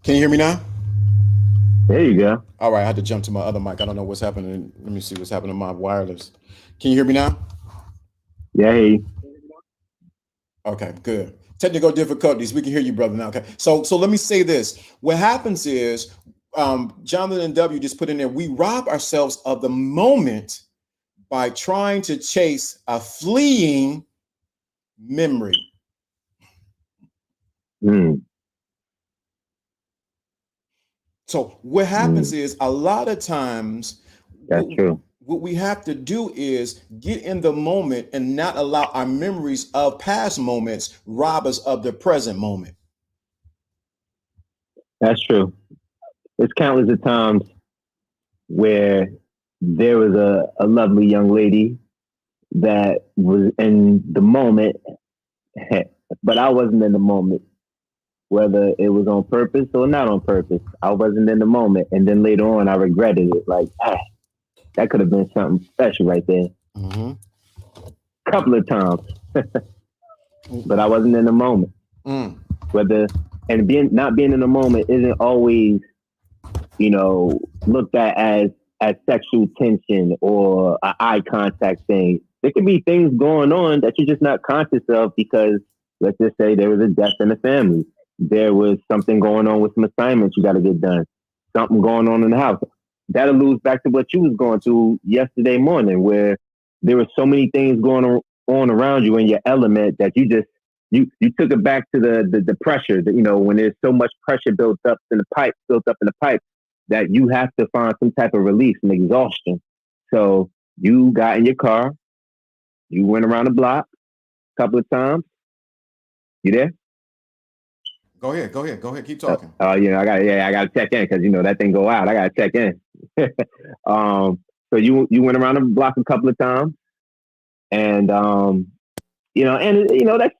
Can you hear me now? There you go. All right, I had to jump to my other mic. I don't know what's happening. Let me see what's happening to my wireless. Can you hear me now? Yeah, I hear you. Okay, good. Technical difficulties. We can hear you, brother. Now, okay. So let me say this. What happens is, Jonathan and W just put in there. We rob ourselves of the moment by trying to chase a fleeing memory. So what happens is a lot of times That's true. what we have to do is get in the moment and not allow our memories of past moments rob us of the present moment. That's true. There's countless of times where there was a lovely young lady that was in the moment, but I wasn't in the moment, whether it was on purpose or not on purpose. I wasn't in the moment. And then later on, I regretted it. Like, that could have been something special right there. Mm-hmm. Couple of times, but I wasn't in the moment. Whether and not being in the moment isn't always, looked at as sexual tension or an eye contact thing. There could be things going on that you're just not conscious of because, let's just say, there was a death in the family. There was something going on with some assignments you got to get done. Something going on in the house. That alludes back to what you was going through yesterday morning, where there were so many things going on around you in your element that you took it back to the pressure that, when there's so much pressure built up in the pipe, that you have to find some type of release and exhaustion. So you got in your car, you went around the block a couple of times. You there? Go ahead. Keep talking. I got to check in because that thing go out. I got to check in. So you went around the block a couple of times, and that's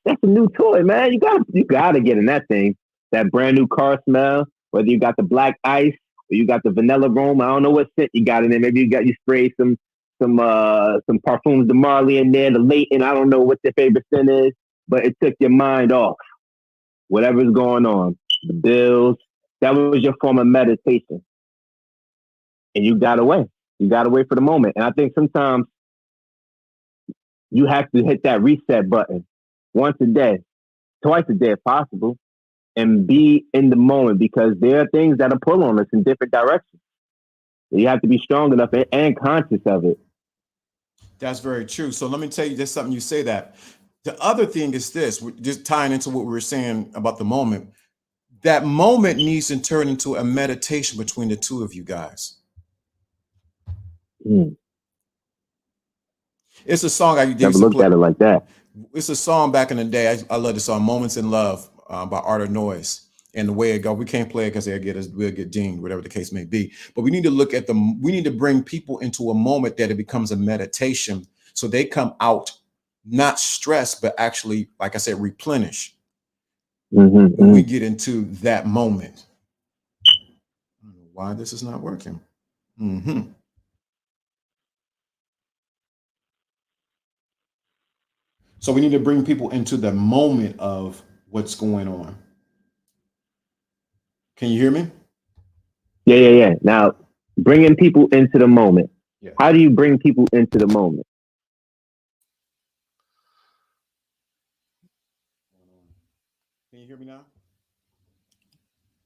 a new toy, man. You gotta get in that thing. That brand new car smell. Whether you got the black ice or you got the vanilla room, I don't know what scent you got in there. Maybe you sprayed some Parfums de Marley in there, the Leighton. I don't know what your favorite scent is, but it took your mind off whatever's going on. The bills. That was your form of meditation, and you got away. You got away for the moment. And I think sometimes you have to hit that reset button once a day, twice a day if possible, and be in the moment because there are things that are pull on us in different directions. You have to be strong enough and conscious of it. That's very true. So let me tell you, there's something you say that. The other thing is this, just tying into what we were saying about the moment. That moment needs to turn into a meditation between the two of you guys. It's a song I never looked at it like that. It's a song back in the day. I love the song "Moments in Love" by Art Noise. And the way it go, we can't play it because we'll get dinged, whatever the case may be. But we need to look at we need to bring people into a moment that it becomes a meditation, so they come out not stressed, but actually, like I said, replenish. When we get into that moment. I don't know why this is not working. So we need to bring people into the moment of what's going on. Can you hear me? Yeah. Now, bringing people into the moment. Yeah. How do you bring people into the moment?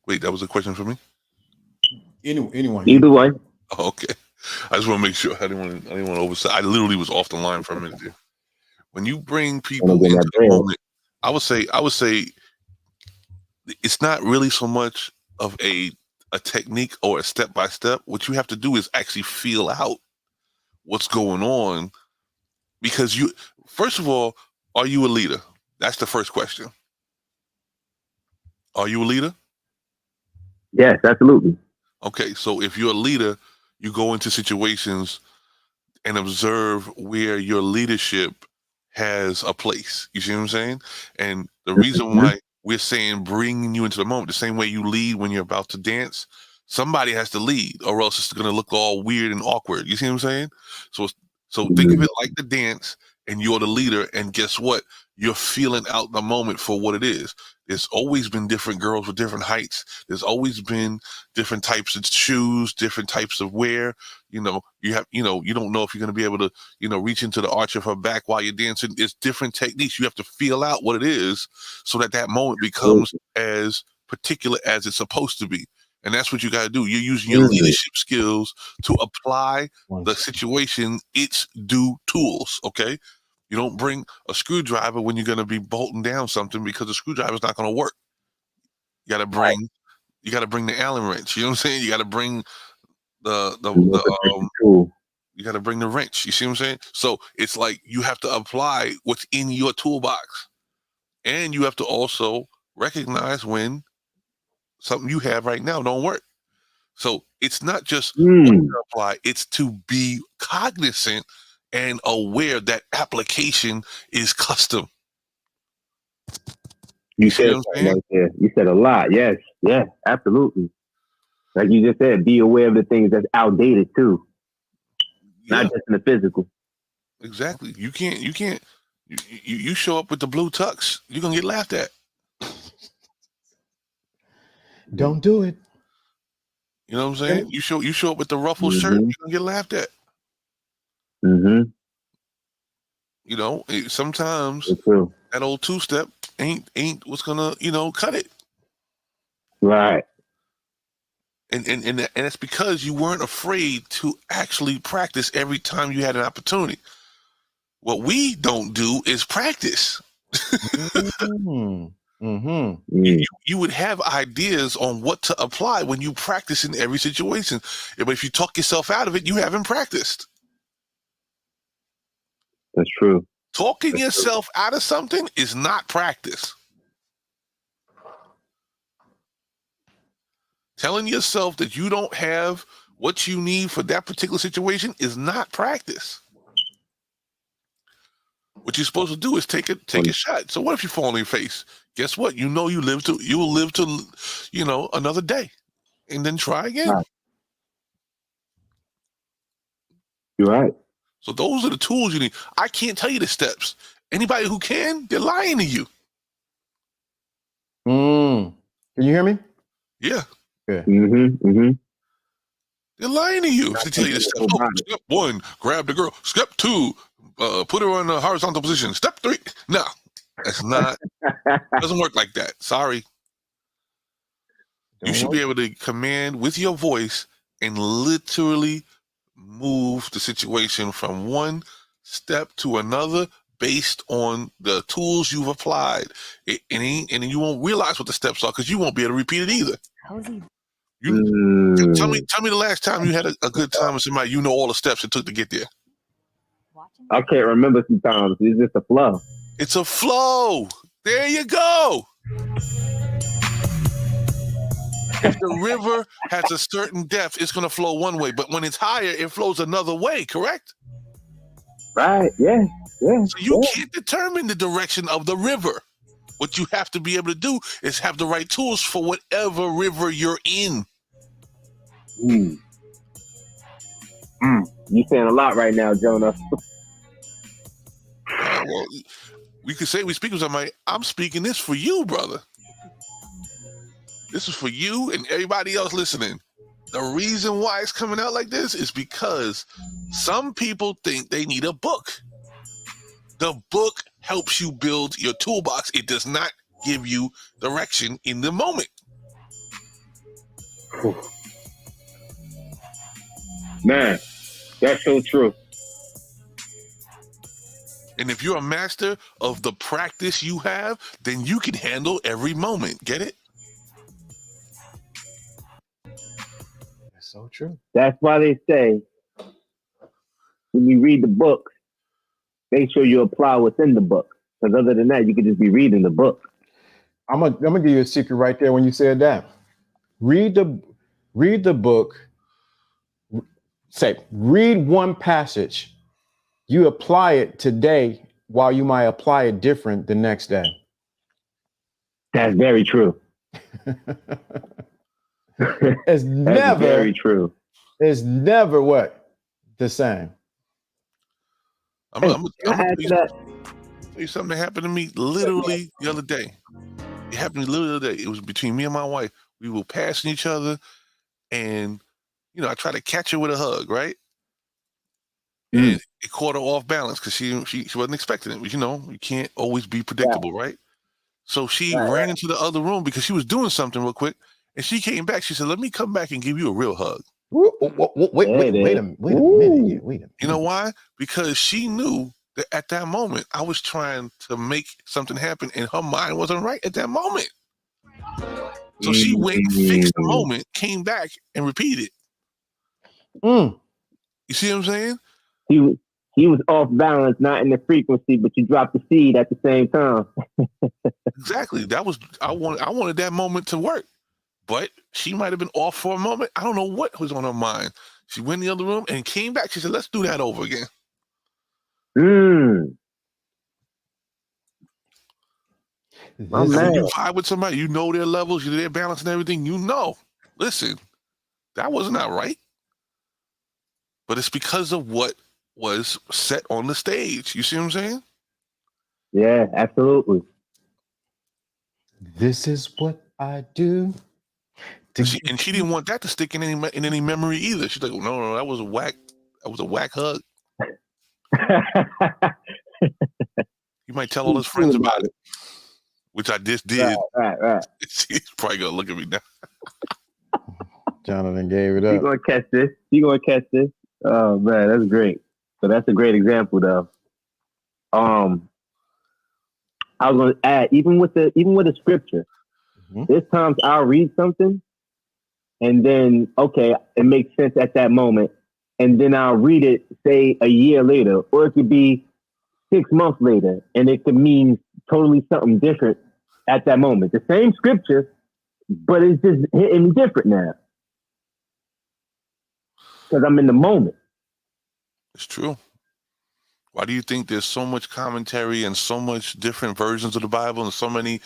Wait, that was a question for me? Anyone. Either one. Oh, okay. I just want to make sure I didn't want to oversight. I literally was off the line for a minute there. When you bring people get into my the bread. moment, I would say it's not really so much of a technique or a step by step. What you have to do is actually feel out what's going on, because you, first of all, are you a leader? That's the first question. Are you a leader? Yes, absolutely. Okay, so if you're a leader, you go into situations and observe where your leadership has a place. You see what I'm saying? And the reason why we're saying bringing you into the moment, the same way you lead when you're about to dance, somebody has to lead, or else it's going to look all weird and awkward. You see what I'm saying? So think of it like the dance, and you're the leader, and guess what? You're feeling out the moment for what it is. There's always been different girls with different heights. There's always been different types of shoes, different types of wear. You don't know if you're going to be able to, reach into the arch of her back while you're dancing. It's different techniques. You have to feel out what it is so that moment becomes as particular as it's supposed to be. And that's what you got to do. You're using your leadership skills to apply the situation its due tools, okay? You don't bring a screwdriver when you're going to be bolting down something, because the screwdriver's not going to work. You got to bring the Allen wrench. You know what I'm saying? You got to bring you got to bring the wrench. You see what I'm saying? So it's like you have to apply what's in your toolbox, and you have to also recognize when something you have right now don't work. So it's not just what to apply, it's to be cognizant and aware that application is custom. You said a lot. Yes, absolutely. Like you just said, be aware of the things that's outdated too. Not just in the physical. Exactly. You show up with the blue tux, you're gonna get laughed at. Don't do it. You know what I'm saying? You show up with the ruffled shirt, you're gonna get laughed at. Sometimes that old two-step ain't what's gonna, cut it. Right. And it's because you weren't afraid to actually practice every time you had an opportunity. What we don't do is practice. You would have ideas on what to apply when you practice in every situation. But if you talk yourself out of it, you haven't practiced. That's true. Talking yourself out of something is not practice. Telling yourself that you don't have what you need for that particular situation is not practice. What you're supposed to do is take a shot. So what if you fall on your face? Guess what? You will live to another day, and then try again. Right. You're right. So those are the tools you need. I can't tell you the steps. Anybody who can, they're lying to you. Can you hear me? Yeah. Yeah. They're lying to you if they tell you the steps. Step 1, grab the girl. Step 2, put her in a horizontal position. Step 3, no, that's not. Doesn't work like that. Sorry. You should be able to command with your voice and literally move the situation from one step to another based on the tools you've applied. And you won't realize what the steps are because you won't be able to repeat it either. Tell me the last time you had a good time with somebody, all the steps it took to get there. I can't remember sometimes. It's just a flow. It's a flow. There you go. If the river has a certain depth, it's going to flow one way, but when it's higher, it flows another way, correct? Right, yeah. So you can't determine the direction of the river. What you have to be able to do is have the right tools for whatever river you're in. You're saying a lot right now, Jonah. Well, we could say we speak with somebody. I'm speaking this for you, brother. This is for you and everybody else listening. The reason why it's coming out like this is because some people think they need a book. The book helps you build your toolbox. It does not give you direction in the moment. Man, that's so true. And if you're a master of the practice you have, then you can handle every moment. Get it? That's so true. That's why they say when you read the book, make sure you apply what's in the book. Because other than that, you could just be reading the book. I'm gonna give you a secret right there when you said that. Read the book. Read one passage. You apply it today while you might apply it different the next day. That's very true. It's never very true. It's never what? The same. I'm gonna tell you something that happened to me literally the other day. It happened to me literally the other day. It was between me and my wife. We were passing each other, and I tried to catch her with a hug, right? And it caught her off balance because she wasn't expecting it. But, you can't always be predictable, right? So she ran into the other room because she was doing something real quick, and she came back. She said, "Let me come back and give you a real hug." Wait a minute. You know why? Because she knew that at that moment I was trying to make something happen, and her mind wasn't right at that moment. So she went, fixed the moment, came back, and repeated. You see what I'm saying? He was off balance, not in the frequency, but you dropped the seed at the same time. Exactly. I wanted that moment to work, but she might have been off for a moment. I don't know what was on her mind. She went in the other room and came back. She said, "Let's do that over again." When you vibe with somebody, you know their levels, you know their balance and everything. Listen, that was not right. But it's because of what was set on the stage. You see what I'm saying? Yeah, absolutely. This is what I do. And she didn't want that to stick in any memory either. She's like, no, that was a whack hug. You might tell all his friends about it, which I just did. Right. She's probably gonna look at me now. Jonathan gave it up. You're gonna catch this. Oh man, that's great. So that's a great example, though. I was going to add, even with the scripture, there's times I'll read something, and then it makes sense at that moment, and then I'll read it, say a year later, or it could be 6 months later, and it could mean totally something different at that moment. The same scripture, but it's just hitting different now because I'm in the moment. It's true. Why do you think there's so much commentary and so much different versions of the Bible and so many,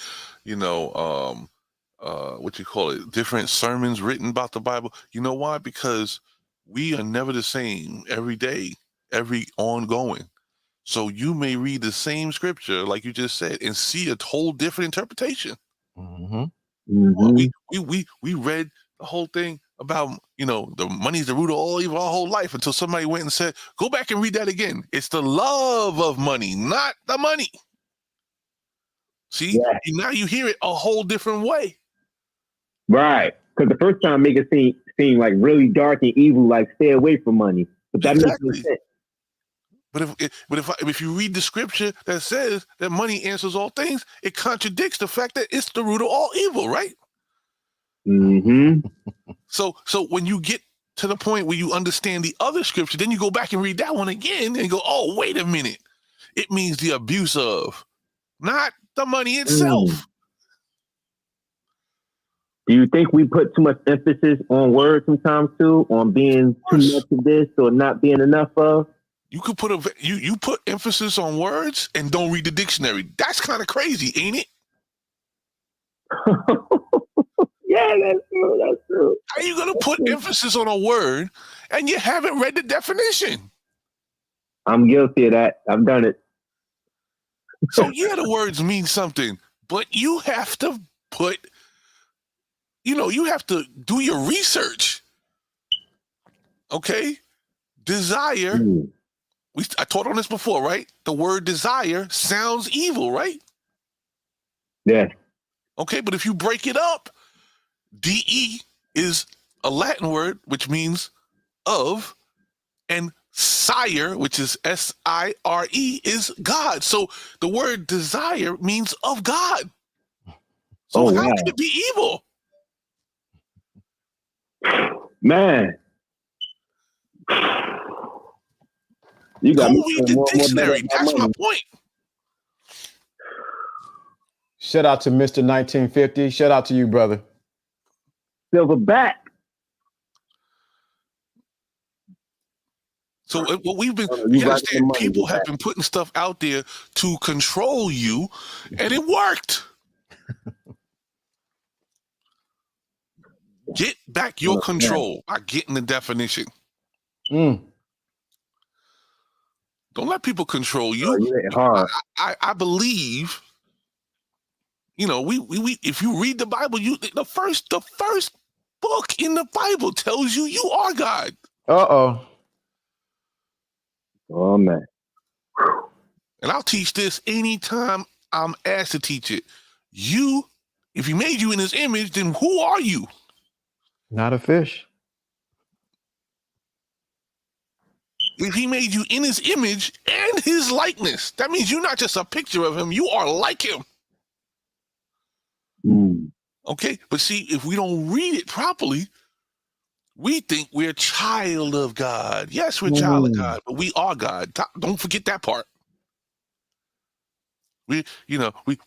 different sermons written about the Bible? You know why? Because we are never the same every day, every ongoing. So you may read the same scripture, like you just said, and see a whole different interpretation. We read the whole thing about, the money's the root of all evil our whole life until somebody went and said, go back and read that again. It's the love of money, not the money. See, now you hear it a whole different way. Right. Because the first time make it seem like really dark and evil, like stay away from money. But that makes no sense. But if you read the scripture that says that money answers all things, it contradicts the fact that it's the root of all evil, right? So when you get to the point where you understand the other scripture, then you go back and read that one again and go, oh, wait a minute. It means the abuse of, not the money itself. Do you think we put too much emphasis on words sometimes too, on being too much of this or not being enough of? You could put you put emphasis on words and don't read the dictionary. That's kind of crazy, ain't it? Yeah, that's true. How are you going to put emphasis on a word and you haven't read the definition? I'm guilty of that. I've done it. So yeah, the words mean something, but you have to you have to do your research. Okay? Desire. I taught on this before, right? The word desire sounds evil, right? Yeah. Okay, but if you break it up, DE is a Latin word which means of, and sire, which is S-I-R-E, is God. So the word desire means of God. So how can it be evil? Man. You got Go me read the dictionary. That's my point. Shout out to Mr. 1950. Shout out to you, brother. Silverback. So what we've been, you understand, people have been putting stuff out there to control you, and it worked. Get back your control by getting the definition. Don't let people control you. I believe, you know, we if you read the Bible, the first book in the Bible tells you you are God. Oh man. And I'll teach this anytime I'm asked to teach it. If he made you in his image, then who are you? Not a fish. If he made you in his image and his likeness, that means you're not just a picture of him, you are like him. Okay, but see, if we don't read it properly, we think we're a child of God. Yes, we're a child of God, but we are God. Don't forget that part. We're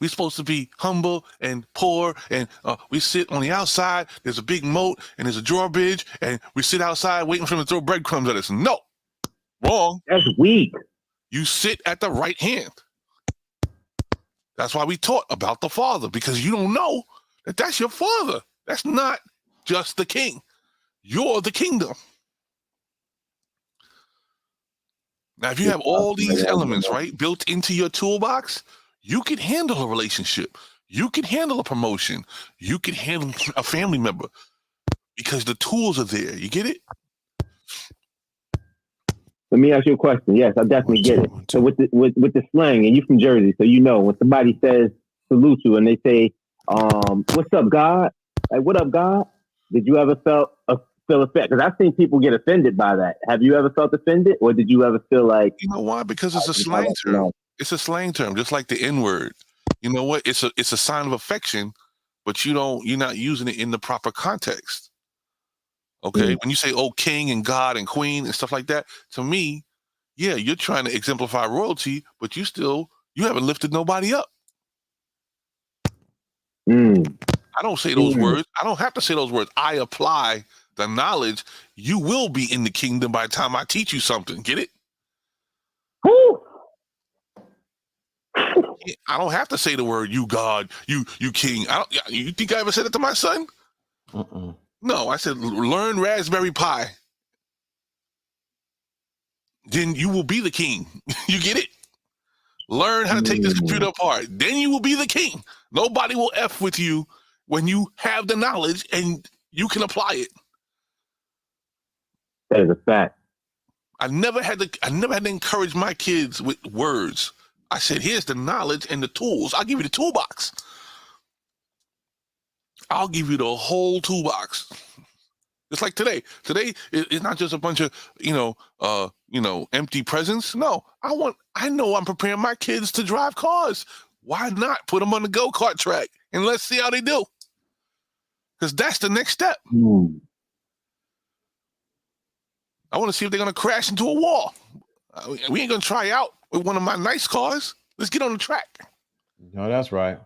supposed to be humble and poor, and we sit on the outside. There's a big moat, and there's a drawbridge, and we sit outside waiting for them to throw breadcrumbs at us. No, wrong. That's weak. You sit at the right hand. That's why we taught about the Father, because you don't know that that's your Father. That's not just the King. You're the kingdom. Now, if you have all these elements, right, built into your toolbox, you can handle a relationship. You can handle a promotion. You can handle a family member because the tools are there. You get it? Let me ask you a question. Yes, I definitely get it. So with the slang, and you from Jersey, so you know when somebody says salute you and they say, "What's up, God?" Like, "What up, God?" Did you ever feel offended? Because I've seen people get offended by that. Have you ever felt offended, or did you ever feel like? You know why? Because it's a slang term. It's a slang term, just like the N-word. You know what? It's a sign of affection, but you're not using it in the proper context. Okay, when you say "oh king" and "God" and "queen" and stuff like that, to me, yeah, you're trying to exemplify royalty, but you haven't lifted nobody up. I don't say those words. I don't have to say those words. I apply the knowledge. You will be in the kingdom by the time I teach you something. Get it? I don't have to say the word "you God," you king. You think I ever said it to my son? No, I said learn Raspberry Pi. Then you will be the king. You get it? Learn how to take this computer apart. Then you will be the king. Nobody will F with you when you have the knowledge and you can apply it. That is a fact. I never had to encourage my kids with words. I said, here's the knowledge and the tools. I'll give you the toolbox. I'll give you the whole toolbox. It's like today. Today is not just a bunch of, empty presents. No, I know I'm preparing my kids to drive cars. Why not put them on the go-kart track and let's see how they do? Because that's the next step. I want to see if they're going to crash into a wall. We ain't going to try out with one of my nice cars. Let's get on the track. No, that's right.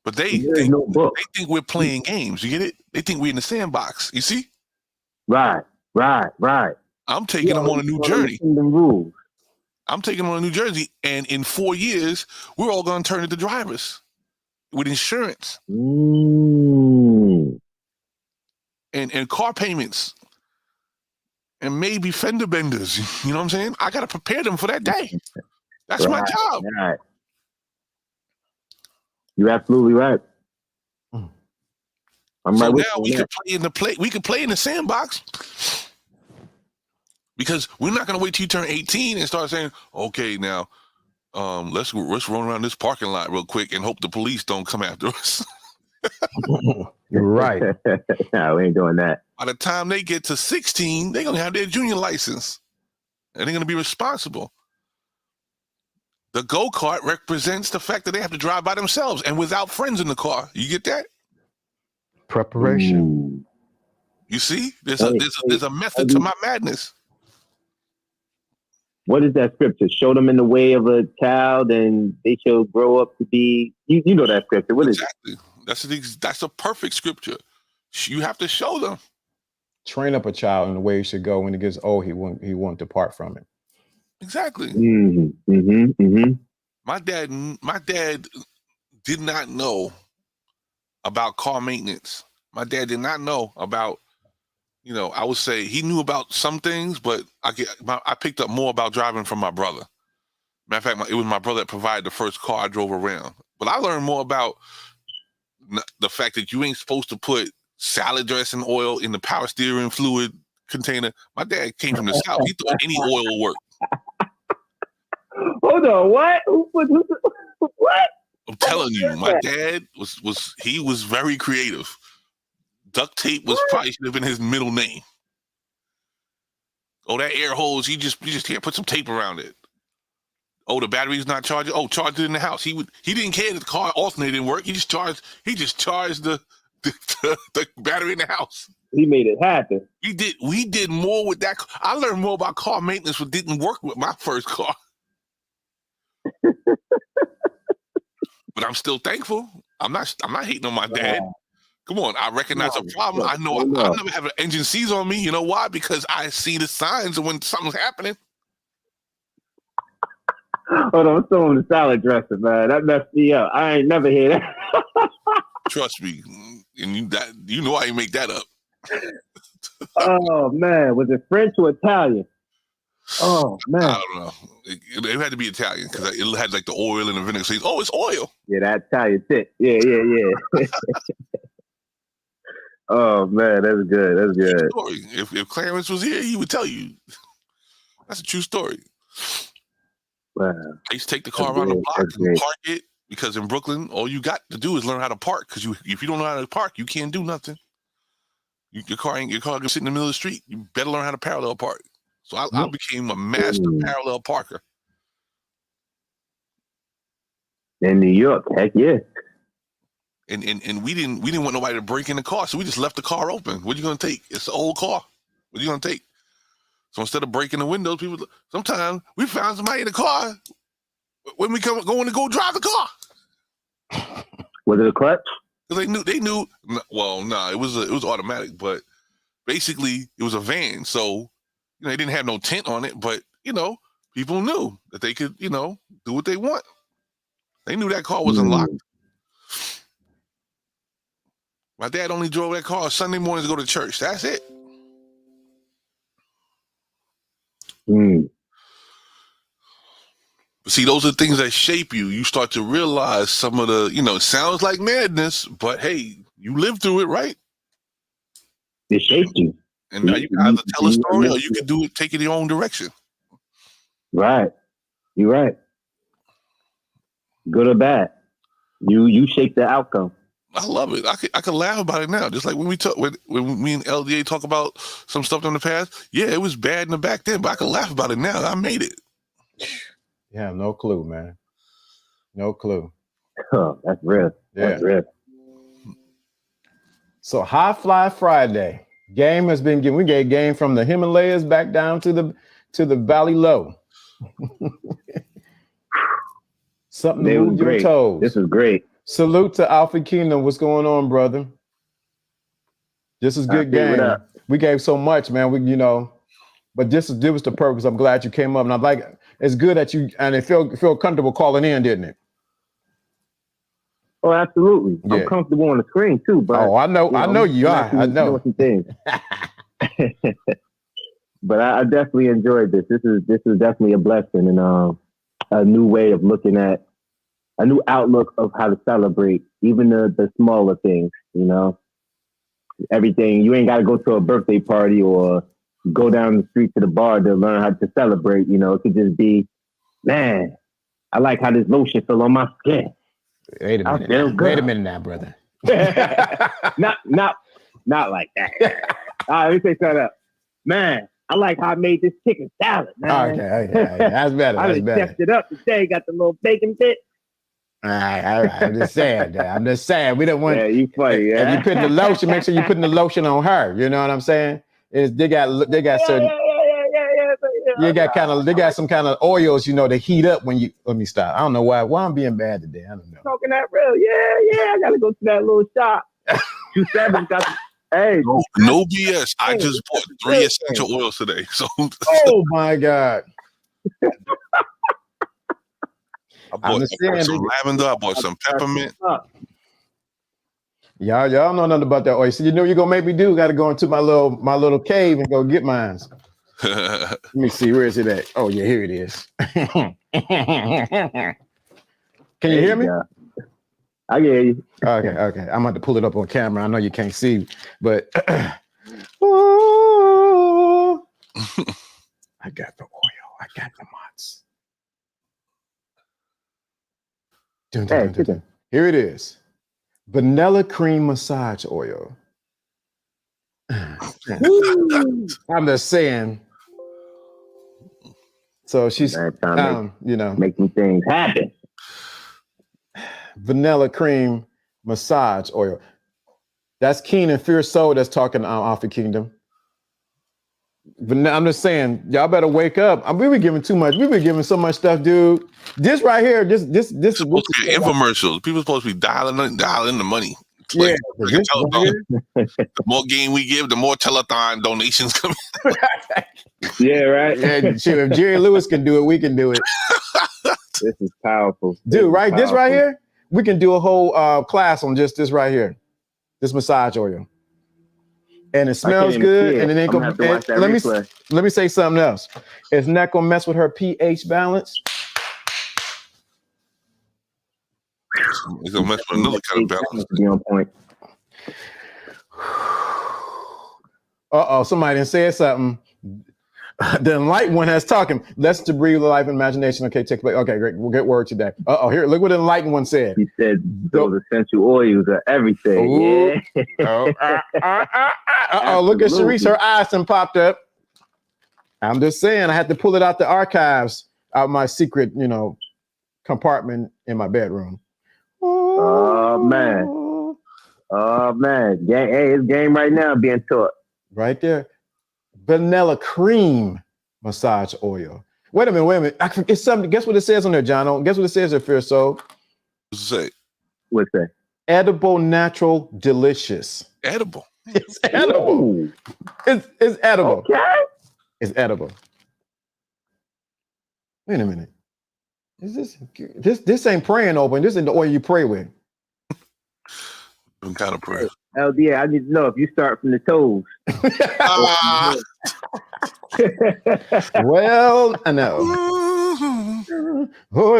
But they think we're playing games. You get it? They think we're in the sandbox. You see? Right. I'm taking them on a new journey. I'm taking them on a new journey. And in 4 years, we're all going to turn into drivers with insurance and car payments and maybe fender benders. You know what I'm saying? I got to prepare them for that day. That's my job. Right. You're absolutely right. So now we could play we could play in the sandbox because we're not going to wait till you turn 18 and start saying, okay, now let's run around this parking lot real quick and hope the police don't come after us. You're right. No, we ain't doing that. By the time they get to 16, they're going to have their junior license. And they're going to be responsible. The go-kart represents the fact that they have to drive by themselves and without friends in the car. You get that? Preparation. Ooh. You see? There's a method to my madness. What is that scripture? Show them in the way of a child and they shall grow up to be... You know that scripture. What is it? Exactly. That's a perfect scripture. You have to show them. Train up a child in the way he should go. When he gets old, he won't depart from it. Exactly. My dad did not know about car maintenance. My dad did not know about, I would say he knew about some things, but I picked up more about driving from my brother. Matter of fact, it was my brother that provided the first car I drove around. But I learned more about the fact that you ain't supposed to put salad dressing oil in the power steering fluid container. My dad came from the South. He thought any oil will work. Hold on, what? What? I'm telling you, my dad was very creative. Duct tape was probably should have been his middle name. Oh, that air hose, you just can't put some tape around it. Oh, the battery's not charging. Oh, charge it in the house. He didn't care that the car alternator didn't work. He just charged the battery in the house. He made it happen. We did more with that. I learned more about car maintenance what didn't work with my first car. But I'm still thankful. I'm not hating on my dad. Come on, I recognize a problem. I know I'll never have an engine seize on me. You know why? Because I see the signs of when something's happening. Hold on, I'm still on the salad dressing, man. That messed me up. I ain't never hear that. Trust me, and you know I ain't make that up. Oh man, was it French or Italian? Oh man, I don't know. It had to be Italian because it had like the oil and the vinegar. So it's oil. Yeah, that Italian shit. Yeah. Oh man, that's good. That's good. Story. If Clarence was here, he would tell you. That's a true story. Wow. I used to take the car around the block and park it because in Brooklyn, all you got to do is learn how to park. Because if you don't know how to park, you can't do nothing. Your car can sit in the middle of the street. You better learn how to parallel park. So I became a master parallel parker. In New York, heck yeah. And we didn't want nobody to break in the car, so we just left the car open. What are you gonna take? It's an old car. What are you gonna take? So instead of breaking the windows, sometimes we found somebody in the car when we going to go drive the car. Was it a clutch? They knew. Well, no, it was automatic, but basically it was a van. So they didn't have no tint on it, but people knew that they could do what they want. They knew that car wasn't locked. My dad only drove that car Sunday mornings to go to church. That's it. But see, those are things that shape you. You start to realize some of the, it sounds like madness, but hey, you lived through it, right? It shaped you. And now you can either tell a story or you can take it your own direction. Right. You're right. Good or bad. You shape the outcome. I love it. I can laugh about it now. Just like when me and LDA talk about some stuff in the past. Yeah, it was bad in the back then, but I can laugh about it now. I made it. Yeah, no clue, man. No clue. Oh, that's real. Yeah. That's real. So High Fly Friday. Game has been given. We gave game from the Himalayas back down to the Valley Low. Something to move your toes. This is great. Salute to Alpha Kingdom. What's going on, brother? This is good game. We gave so much, man. But this was the purpose. I'm glad you came up, and it's good that you and it feel comfortable calling in, didn't it? Oh, absolutely. Yeah. I'm comfortable on the screen too, but I know you are. I know some things. But I definitely enjoyed this. This is definitely a blessing and a new way of looking at a new outlook of how to celebrate, even the smaller things, everything. You ain't got to go to a birthday party or go down the street to the bar to learn how to celebrate. It could just be, man, I like how this lotion fell on my skin. Wait a minute now, brother. Not like that. All right, let me say something else. Man, I like how I made this chicken salad, man. Okay. That's better. I That's just better. stepped it up today. Got the little bacon bit. All right. I'm just saying. We don't want. Yeah, you funny. If Yeah. you put the lotion, make sure you putting the lotion on her. You know what I'm saying? They got certain. Yeah. They got some kind of oils, to heat up when you. Let me stop. I don't know why I'm being bad today. I don't know. Talking that real. Yeah. I gotta go to that little shop. 2-7 got. Hey. No BS. I just bought 3 essential oils today. So Oh my God. I bought some lavender. I bought some peppermint. Y'all know nothing about that oil. So you're gonna make me do. Got to go into my little cave and go get mine. Let me see. Where is it at? Oh yeah, here it is. Can you hear me? I hear you. Okay. I'm about to pull it up on camera. I know you can't see, but I got the oil. I got the mods. Dun. Here it is. Vanilla cream massage oil. I'm just saying. So she's, making things happen. Vanilla cream massage oil. That's Keen and Fierce Soul that's talking Alpha Kingdom. I'm just saying, y'all better wake up. We've been giving too much. We've been giving so much stuff, dude. This right here, this supposed to be infomercials. People supposed to be dialing the money. Yeah, the more game we give, the more telethon donations come in. Yeah, right. Yeah, shit, if Jerry Lewis can do it, we can do it. This is powerful, dude. Right, this right here, we can do a whole class on just this right here, this massage oil, and it smells good. And it ain't gonna. Let me say something else. It's not gonna mess with her pH balance. It's gonna mess with another kind of balance. Be on point. Somebody done said something. The enlightened one has talking. Let's to breathe life and imagination. Okay, take place. Okay, great. We'll get word today. Here, look what the enlightened one said. He said those essential oils are everything. Ooh. Yeah. Look at Sharice. Her eyes done popped up. I'm just saying, I had to pull it out the archives, out my secret, compartment in my bedroom. Oh man. Hey, it's game right now being taught. Right there. Vanilla cream massage oil. Wait a minute. It's something. Guess what it says on there, John? Guess what it says there, Fierce Soul? What's it say? What's that? Edible, natural, delicious. Edible. It's edible. Ooh. It's edible. Okay. It's edible. Wait a minute. Is this ain't praying open? This ain't the oil you pray with. Some kind of prayer. LDA, I need to know if you start from the toes. Well, I know. Oh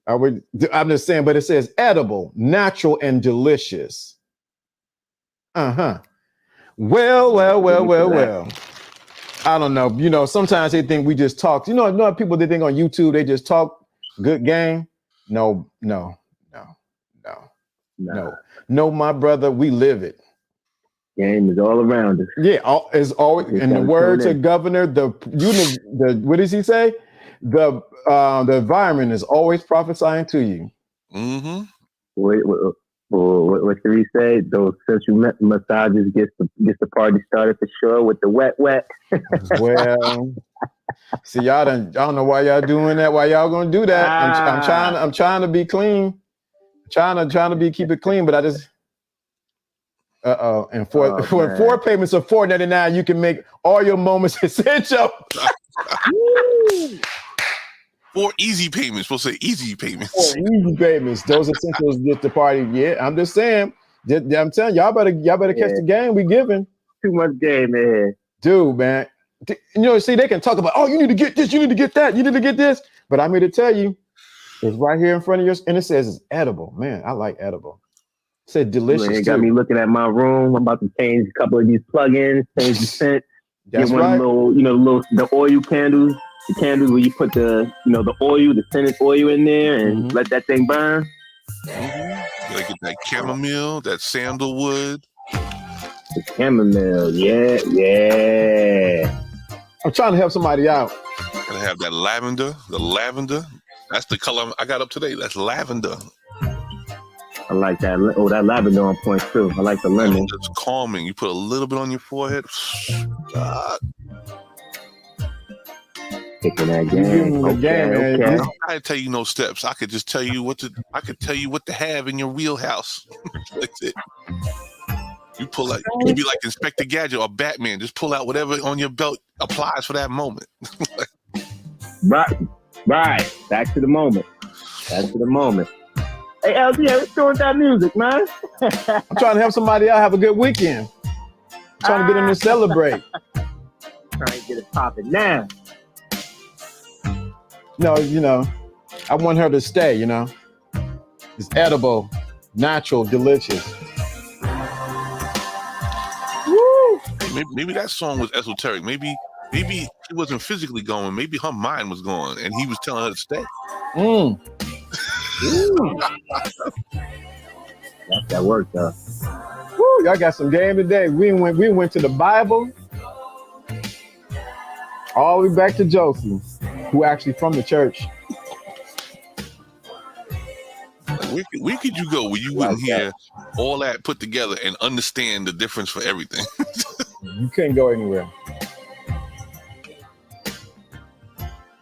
yeah. I'm just saying, but it says edible, natural, and delicious. Well. I don't know. Sometimes they think we just talk. People they think on YouTube they just talk good game. No, my brother, we live it. Game is all around us. Yeah, it's always in the words of Governor. The what does he say? The environment is always prophesying to you. Mm-hmm. What should he say? Those sensual massages gets the party started for sure with the wet. Well, see, I don't know why y'all doing that. Why y'all gonna do that? I'm trying to be clean. Trying to keep it clean, but I just and for 4 payments of $4.99, you can make all your moments essential. 4 easy payments. We'll say easy payments. 4 easy payments. Those essentials get the party. Yeah, I'm just saying. I'm telling y'all better catch the game we giving. Too much game, man. Dude, man. See, they can talk about, oh, you need to get this, you need to get that, you need to get this. But I'm here to tell you, it's right here in front of you, and it says it's edible. Man, I like edible. It said delicious. It got me looking at my room. I'm about to change a couple of these plugins, change the scent. That's get one right. The oil candles. The candles where you put the oil, the scented oil in there and let that thing burn. You gotta get that chamomile, that sandalwood. The chamomile, yeah. I'm trying to help somebody out. Gotta have that lavender. The lavender. That's the color I got up today. That's lavender. I like that. Oh, that lavender on point too. I like the lemon. It's calming. You put a little bit on your forehead. God. Taking that You give game. them the game, man. Okay. I didn't tell you no steps. I could just tell you what to. I could tell you what to have in your wheelhouse. That's it. You pull out. You be like Inspector Gadget or Batman. Just pull out whatever on your belt applies for that moment. Right. Back to the moment. Hey, LG, what's going with that music, man? I'm trying to help somebody out have a good weekend. I'm trying to get them to celebrate. Trying to get it popping now. No, I want her to stay, It's edible, natural, delicious. Woo! Maybe that song was esoteric. Maybe she wasn't physically going. Maybe her mind was going, and he was telling her to stay. That's that work, though. Woo, y'all got some game today. We went to the Bible, all the way back to Joseph, who actually from the church. Where could you go where you wouldn't hear all that put together and understand the difference for everything? You can't go anywhere.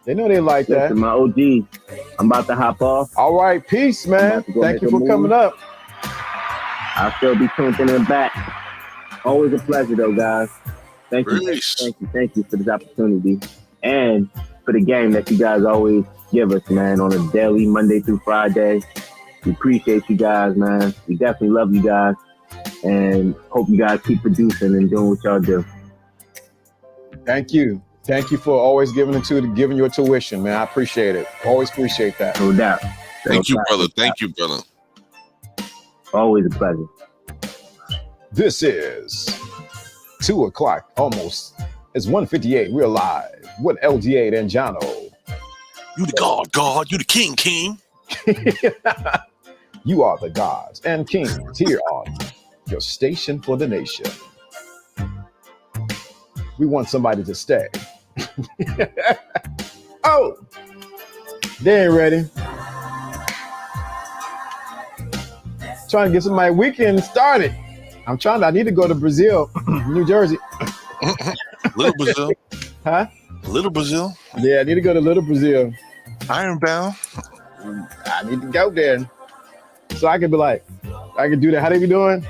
They know they like that. Listen, my OG, I'm about to hop off. All right, peace, man. Thank you for coming up. I'll still be tuned in and back. Always a pleasure, though, guys. Thank you for this opportunity and for the game that you guys always give us, man, on a daily, Monday through Friday. We appreciate you guys, man. We definitely love you guys, and hope you guys keep producing and doing what y'all do. Thank you for always giving your tuition, man. I appreciate it. Always appreciate that. No doubt. Thank you, brother. Thank you, brother. Always a pleasure. This is 2:00 almost. It's 1:58. We're live with LGA Anjano. You the God. You the king. You are the gods and kings here on your station for the nation. We want somebody to stay. Oh, they ain't ready. Trying to get somebody weekend started. I need to go to Brazil, New Jersey. Little Brazil. Huh? Little Brazil. Yeah, I need to go to Little Brazil. Ironbound. I need to go there. So I could be like, I could do that. How they be doing?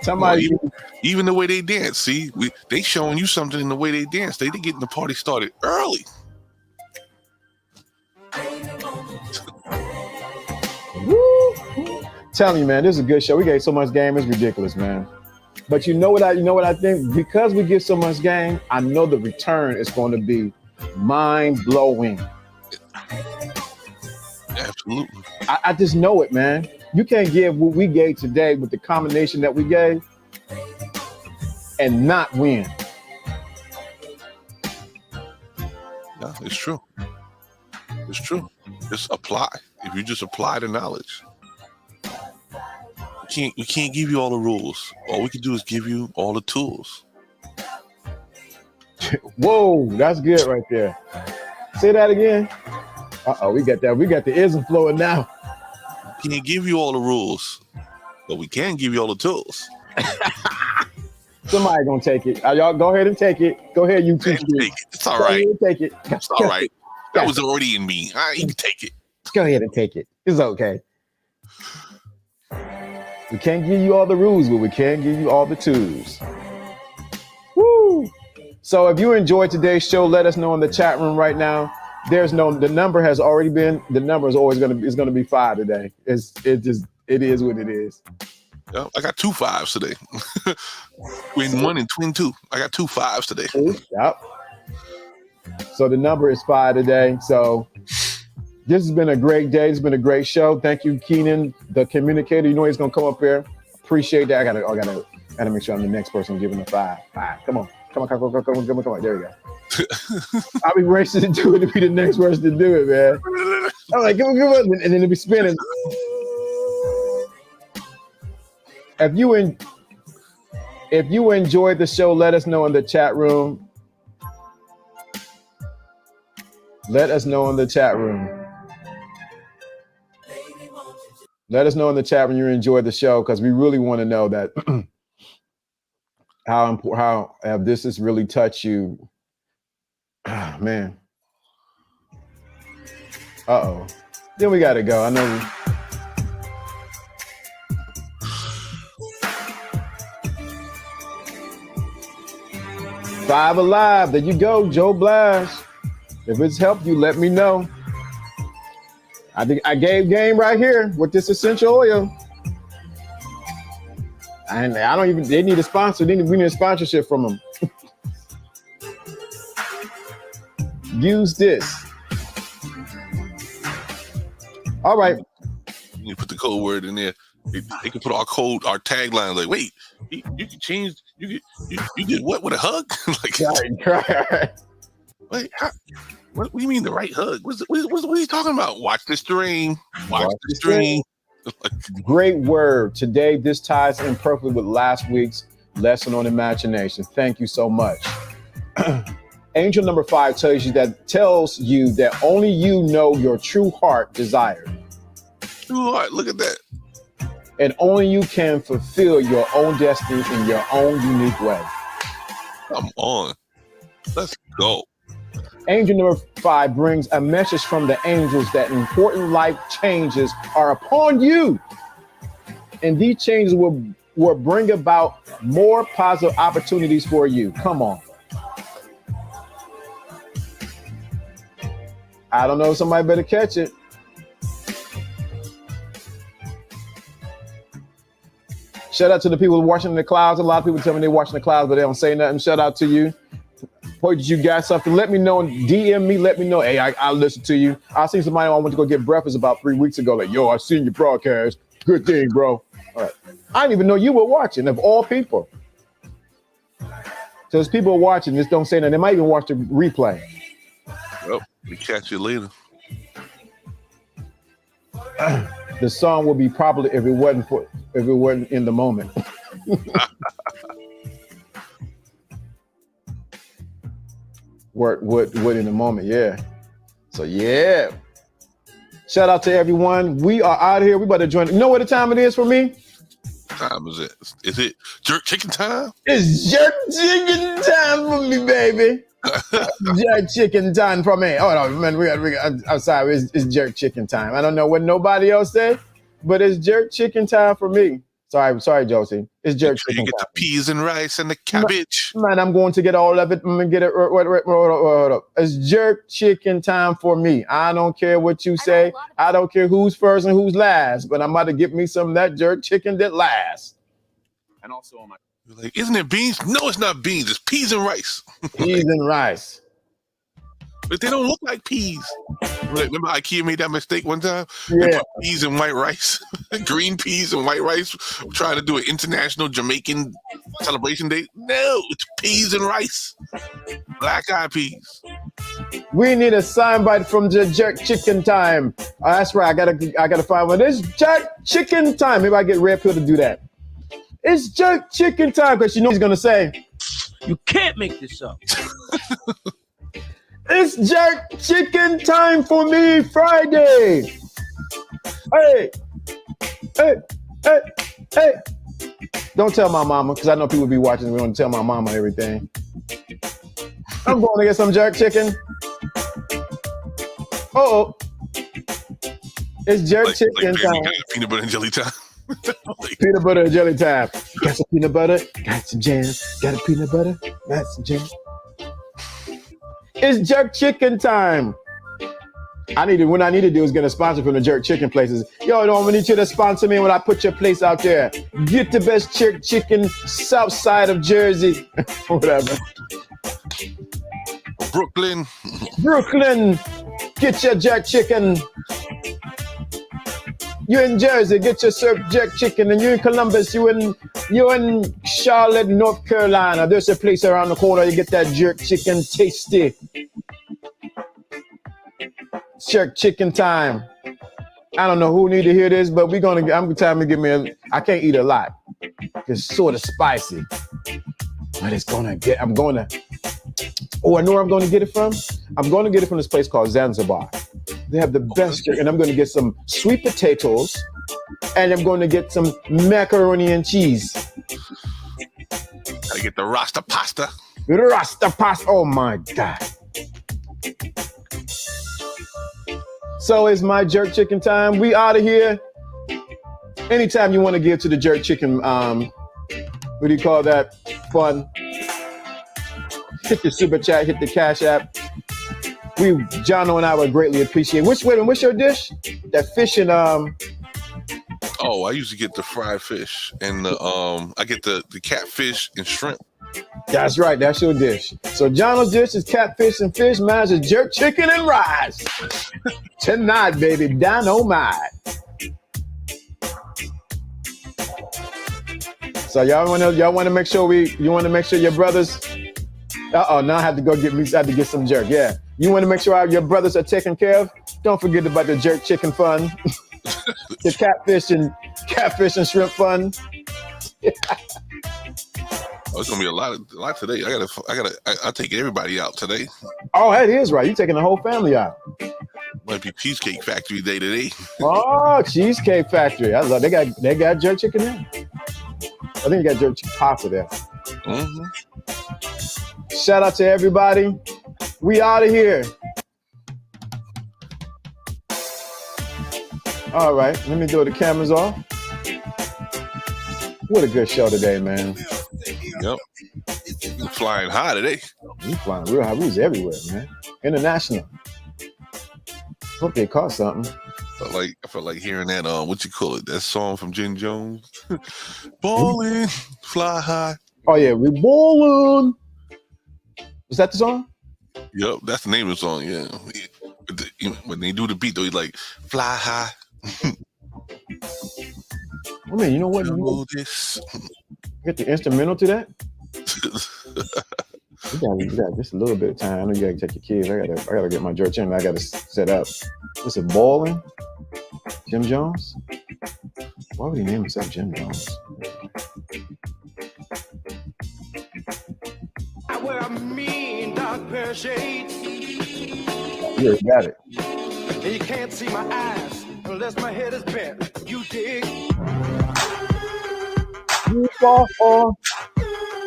Somebody. Well, even the way they dance. See, they showing you something in the way they dance. They getting the party started early. Woo. Telling you, man, this is a good show. We gave so much game, it's ridiculous, man. But you know what I think? Because we give so much game, I know the return is going to be mind-blowing. Absolutely. I just know it, man. You can't give what we gave today with the combination that we gave and not win. Yeah, it's true. It's true. Just apply. If you just apply the knowledge. We can't give you all the rules. All we can do is give you all the tools. Whoa, that's good right there. Say that again. Uh-oh, we got that. We got the ism flowing now. We can't give you all the rules, but we can give you all the tools. Somebody gonna take it. Y'all go ahead and take it. Go ahead, you teach me. It's all right. Take it. It's all right. That was already in me. You can take it. Go ahead and take it. It's okay. We can't give you all the rules, but we can give you all the tools. Woo! So if you enjoyed today's show, let us know in the chat room right now. The number is always going to be 5 today. It is what it is. Yeah, I got 2 5s today. Twin 1 and twin 2. I got 2 5s today. Yep. So the number is 5 today. So this has been a great day. It's been a great show. Thank you, Keenan, the communicator. You know he's gonna come up here. Appreciate that. I gotta make sure I'm the next person giving a 5. 5. Come on. There you go. I'll be racing to do it to be the next person to do it, man. I'm like, give it, and then it'll be spinning. If you enjoyed the show, let us know in the chat room. Let us know in the chat room. Let us know in the chat when you enjoyed the show, because we really want to know that how this has really touched you. Oh, man. Uh-oh. Then we gotta go. I know. Five Alive. There you go, Joe Blash. If it's helped you, let me know. I think I gave game right here with this essential oil. And I don't even, they need a sponsor. We need a sponsorship from them. Use this. All right. You put the code word in there. They can put our tagline. Like, wait, you can change. You did what with a hug? Like, Right. wait, what do you mean the right hug? What are you talking about? Watch the stream. Watch the stream. Great word today. This ties in perfectly with last week's lesson on imagination. Thank you so much. Angel number 5 tells you that only you know your true heart desire. True heart, look at that. And only you can fulfill your own destiny in your own unique way. Come on. Let's go. Angel number 5 brings a message from the angels that important life changes are upon you. And these changes will bring about more positive opportunities for you. Come on. I don't know. Somebody better catch it. Shout out to the people watching in the clouds. A lot of people tell me they're watching the clouds, but they don't say nothing. Shout out to you. Boy, did you got something? Let me know. DM me. Let me know. Hey, I'll listen to you. I seen somebody I went to go get breakfast about 3 weeks ago. Like, yo, I seen your broadcast. Good thing, bro. All right. I didn't even know you were watching, of all people. So there's people watching. Just don't say nothing. They might even watch the replay. Well, we catch you later. The song would be popular if it wasn't in the moment. Would in the moment, yeah. So yeah. Shout out to everyone. We are out of here. We about to join. You know what the time it is for me? Time is it? Is it jerk chicken time? It's jerk chicken time for me, baby. Jerk chicken time for me. Oh no, man, I'm sorry. It's jerk chicken time. I don't know what nobody else said, but it's jerk chicken time for me. Sorry, Josie. It's jerk chicken time. You get the peas and rice and the cabbage. Man, I'm going to get all of it. I'm gonna get it. Hold up. It's jerk chicken time for me. I don't care what you say. I don't care who's first and who's last, but I'm about to get me some of that jerk chicken that lasts. And also on my. You're like, isn't it beans? No, it's not beans. It's peas and rice. Peas and rice. But they don't look like peas. Remember IKEA made that mistake one time? Yeah. Peas and white rice. Green peas and white rice. Trying to do an international Jamaican celebration day. No, it's peas and rice. Black eyed peas. We need a soundbite from the jerk chicken time. That's right. I gotta find one. It's jerk chicken time. Maybe I get Red Pill to do that. It's jerk chicken time, because you know he's gonna say, "You can't make this up." It's jerk chicken time for me Friday. Hey. Don't tell my mama, because I know people be watching. We want to tell my mama everything. I'm going to get some jerk chicken. It's jerk chicken time. Peanut butter and jelly time. Peanut butter and jelly time. Got some peanut butter, got some jam. Got a peanut butter, got some jam. It's jerk chicken time. What I need to do is get a sponsor from the jerk chicken places. Yo, don't need you to sponsor me when I put your place out there. Get the best jerk chicken south side of Jersey. Whatever. Brooklyn. Get your jerk chicken. You in Jersey, get your jerk chicken, and you in Columbus, you in Charlotte, North Carolina. There's a place around the corner you get that jerk chicken tasty. Jerk chicken time. I don't know who need to hear this, but I'm time to give me I can't eat a lot. It's sort of spicy. But I know where I'm going to get it from? I'm going to get it from this place called Zanzibar. They have the best jerk, and I'm going to get some sweet potatoes, and I'm going to get some macaroni and cheese. Gotta get the Rasta pasta. Rasta pasta. Oh my God. So it's my jerk chicken time. We out of here. Anytime you want to give to the jerk chicken, what do you call that? Fun. Hit the super chat, hit the Cash App. Jono and I would greatly appreciate. What's your dish? That fish and Oh, I usually get the fried fish and I get the catfish and shrimp. That's right, that's your dish. So Jono's dish is catfish and fish. Mine is jerk chicken and rice. Tonight, baby, dynamite. So y'all wanna make sure your brothers. Now I have to go get some jerk. Yeah, you want to make sure your brothers are taken care of. Don't forget about the jerk chicken fun, the catfish and shrimp fun. Oh, it's gonna be a lot today. I take everybody out today. Oh, that is right. You taking the whole family out. Might be Cheesecake Factory day today. Oh, Cheesecake Factory. I love. They got jerk chicken there. I think you got jerk chicken pasta there. Mm-hmm. Shout out to everybody. We out of here. All right, let me do the cameras off. What a good show today, man. Yep. We're flying high today. We flying real high. We was everywhere, man. International. Hope they caught something. I felt like hearing that that song from Jim Jones. Ballin', fly high. Oh yeah, we ballin'. Was that the song? Yep, that's the name of the song. Yeah, when they do the beat though, he's like fly high. I mean, you know what? This. Get the instrumental to that. You got just a little bit of time. I know you gotta take your kids. I gotta get my jerk chicken. I gotta set up. What's it, Ballin'? Jim Jones? Why would he name himself Jim Jones? I wear a mean dark pair of shades. You already got it. And you can't see my eyes unless my head is bent. You dig? You fall forward.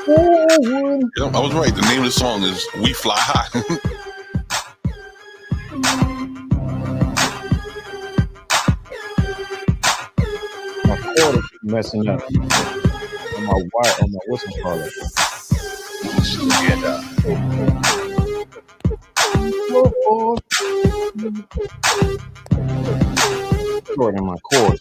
Yep, I was right. The name of the song is "We Fly High." My cord is messing up. On my wire, on my what's it called? Cord in my cord.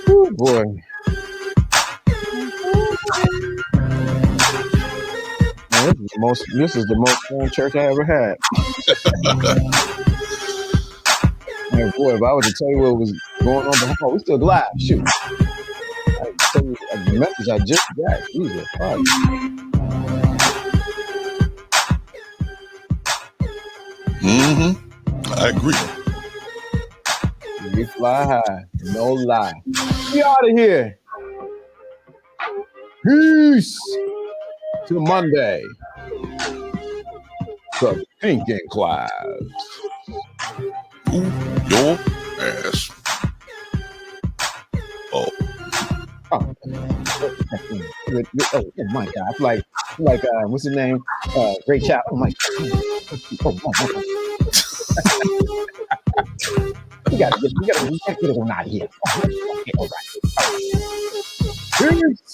Oh boy. Man, this is the most fun church I ever had. Man, boy, if I was to tell you what was going on behind, we still live. Shoot. I tell you the message I just got. Jesus. I agree. We fly high, no lie. We out of here. Peace. Till Monday. The Thinking Clouds. Ooh, your ass. Oh my God! Like what's his name? Great Child. Oh my God! We gotta get it on out of here. Okay, all right. Peace.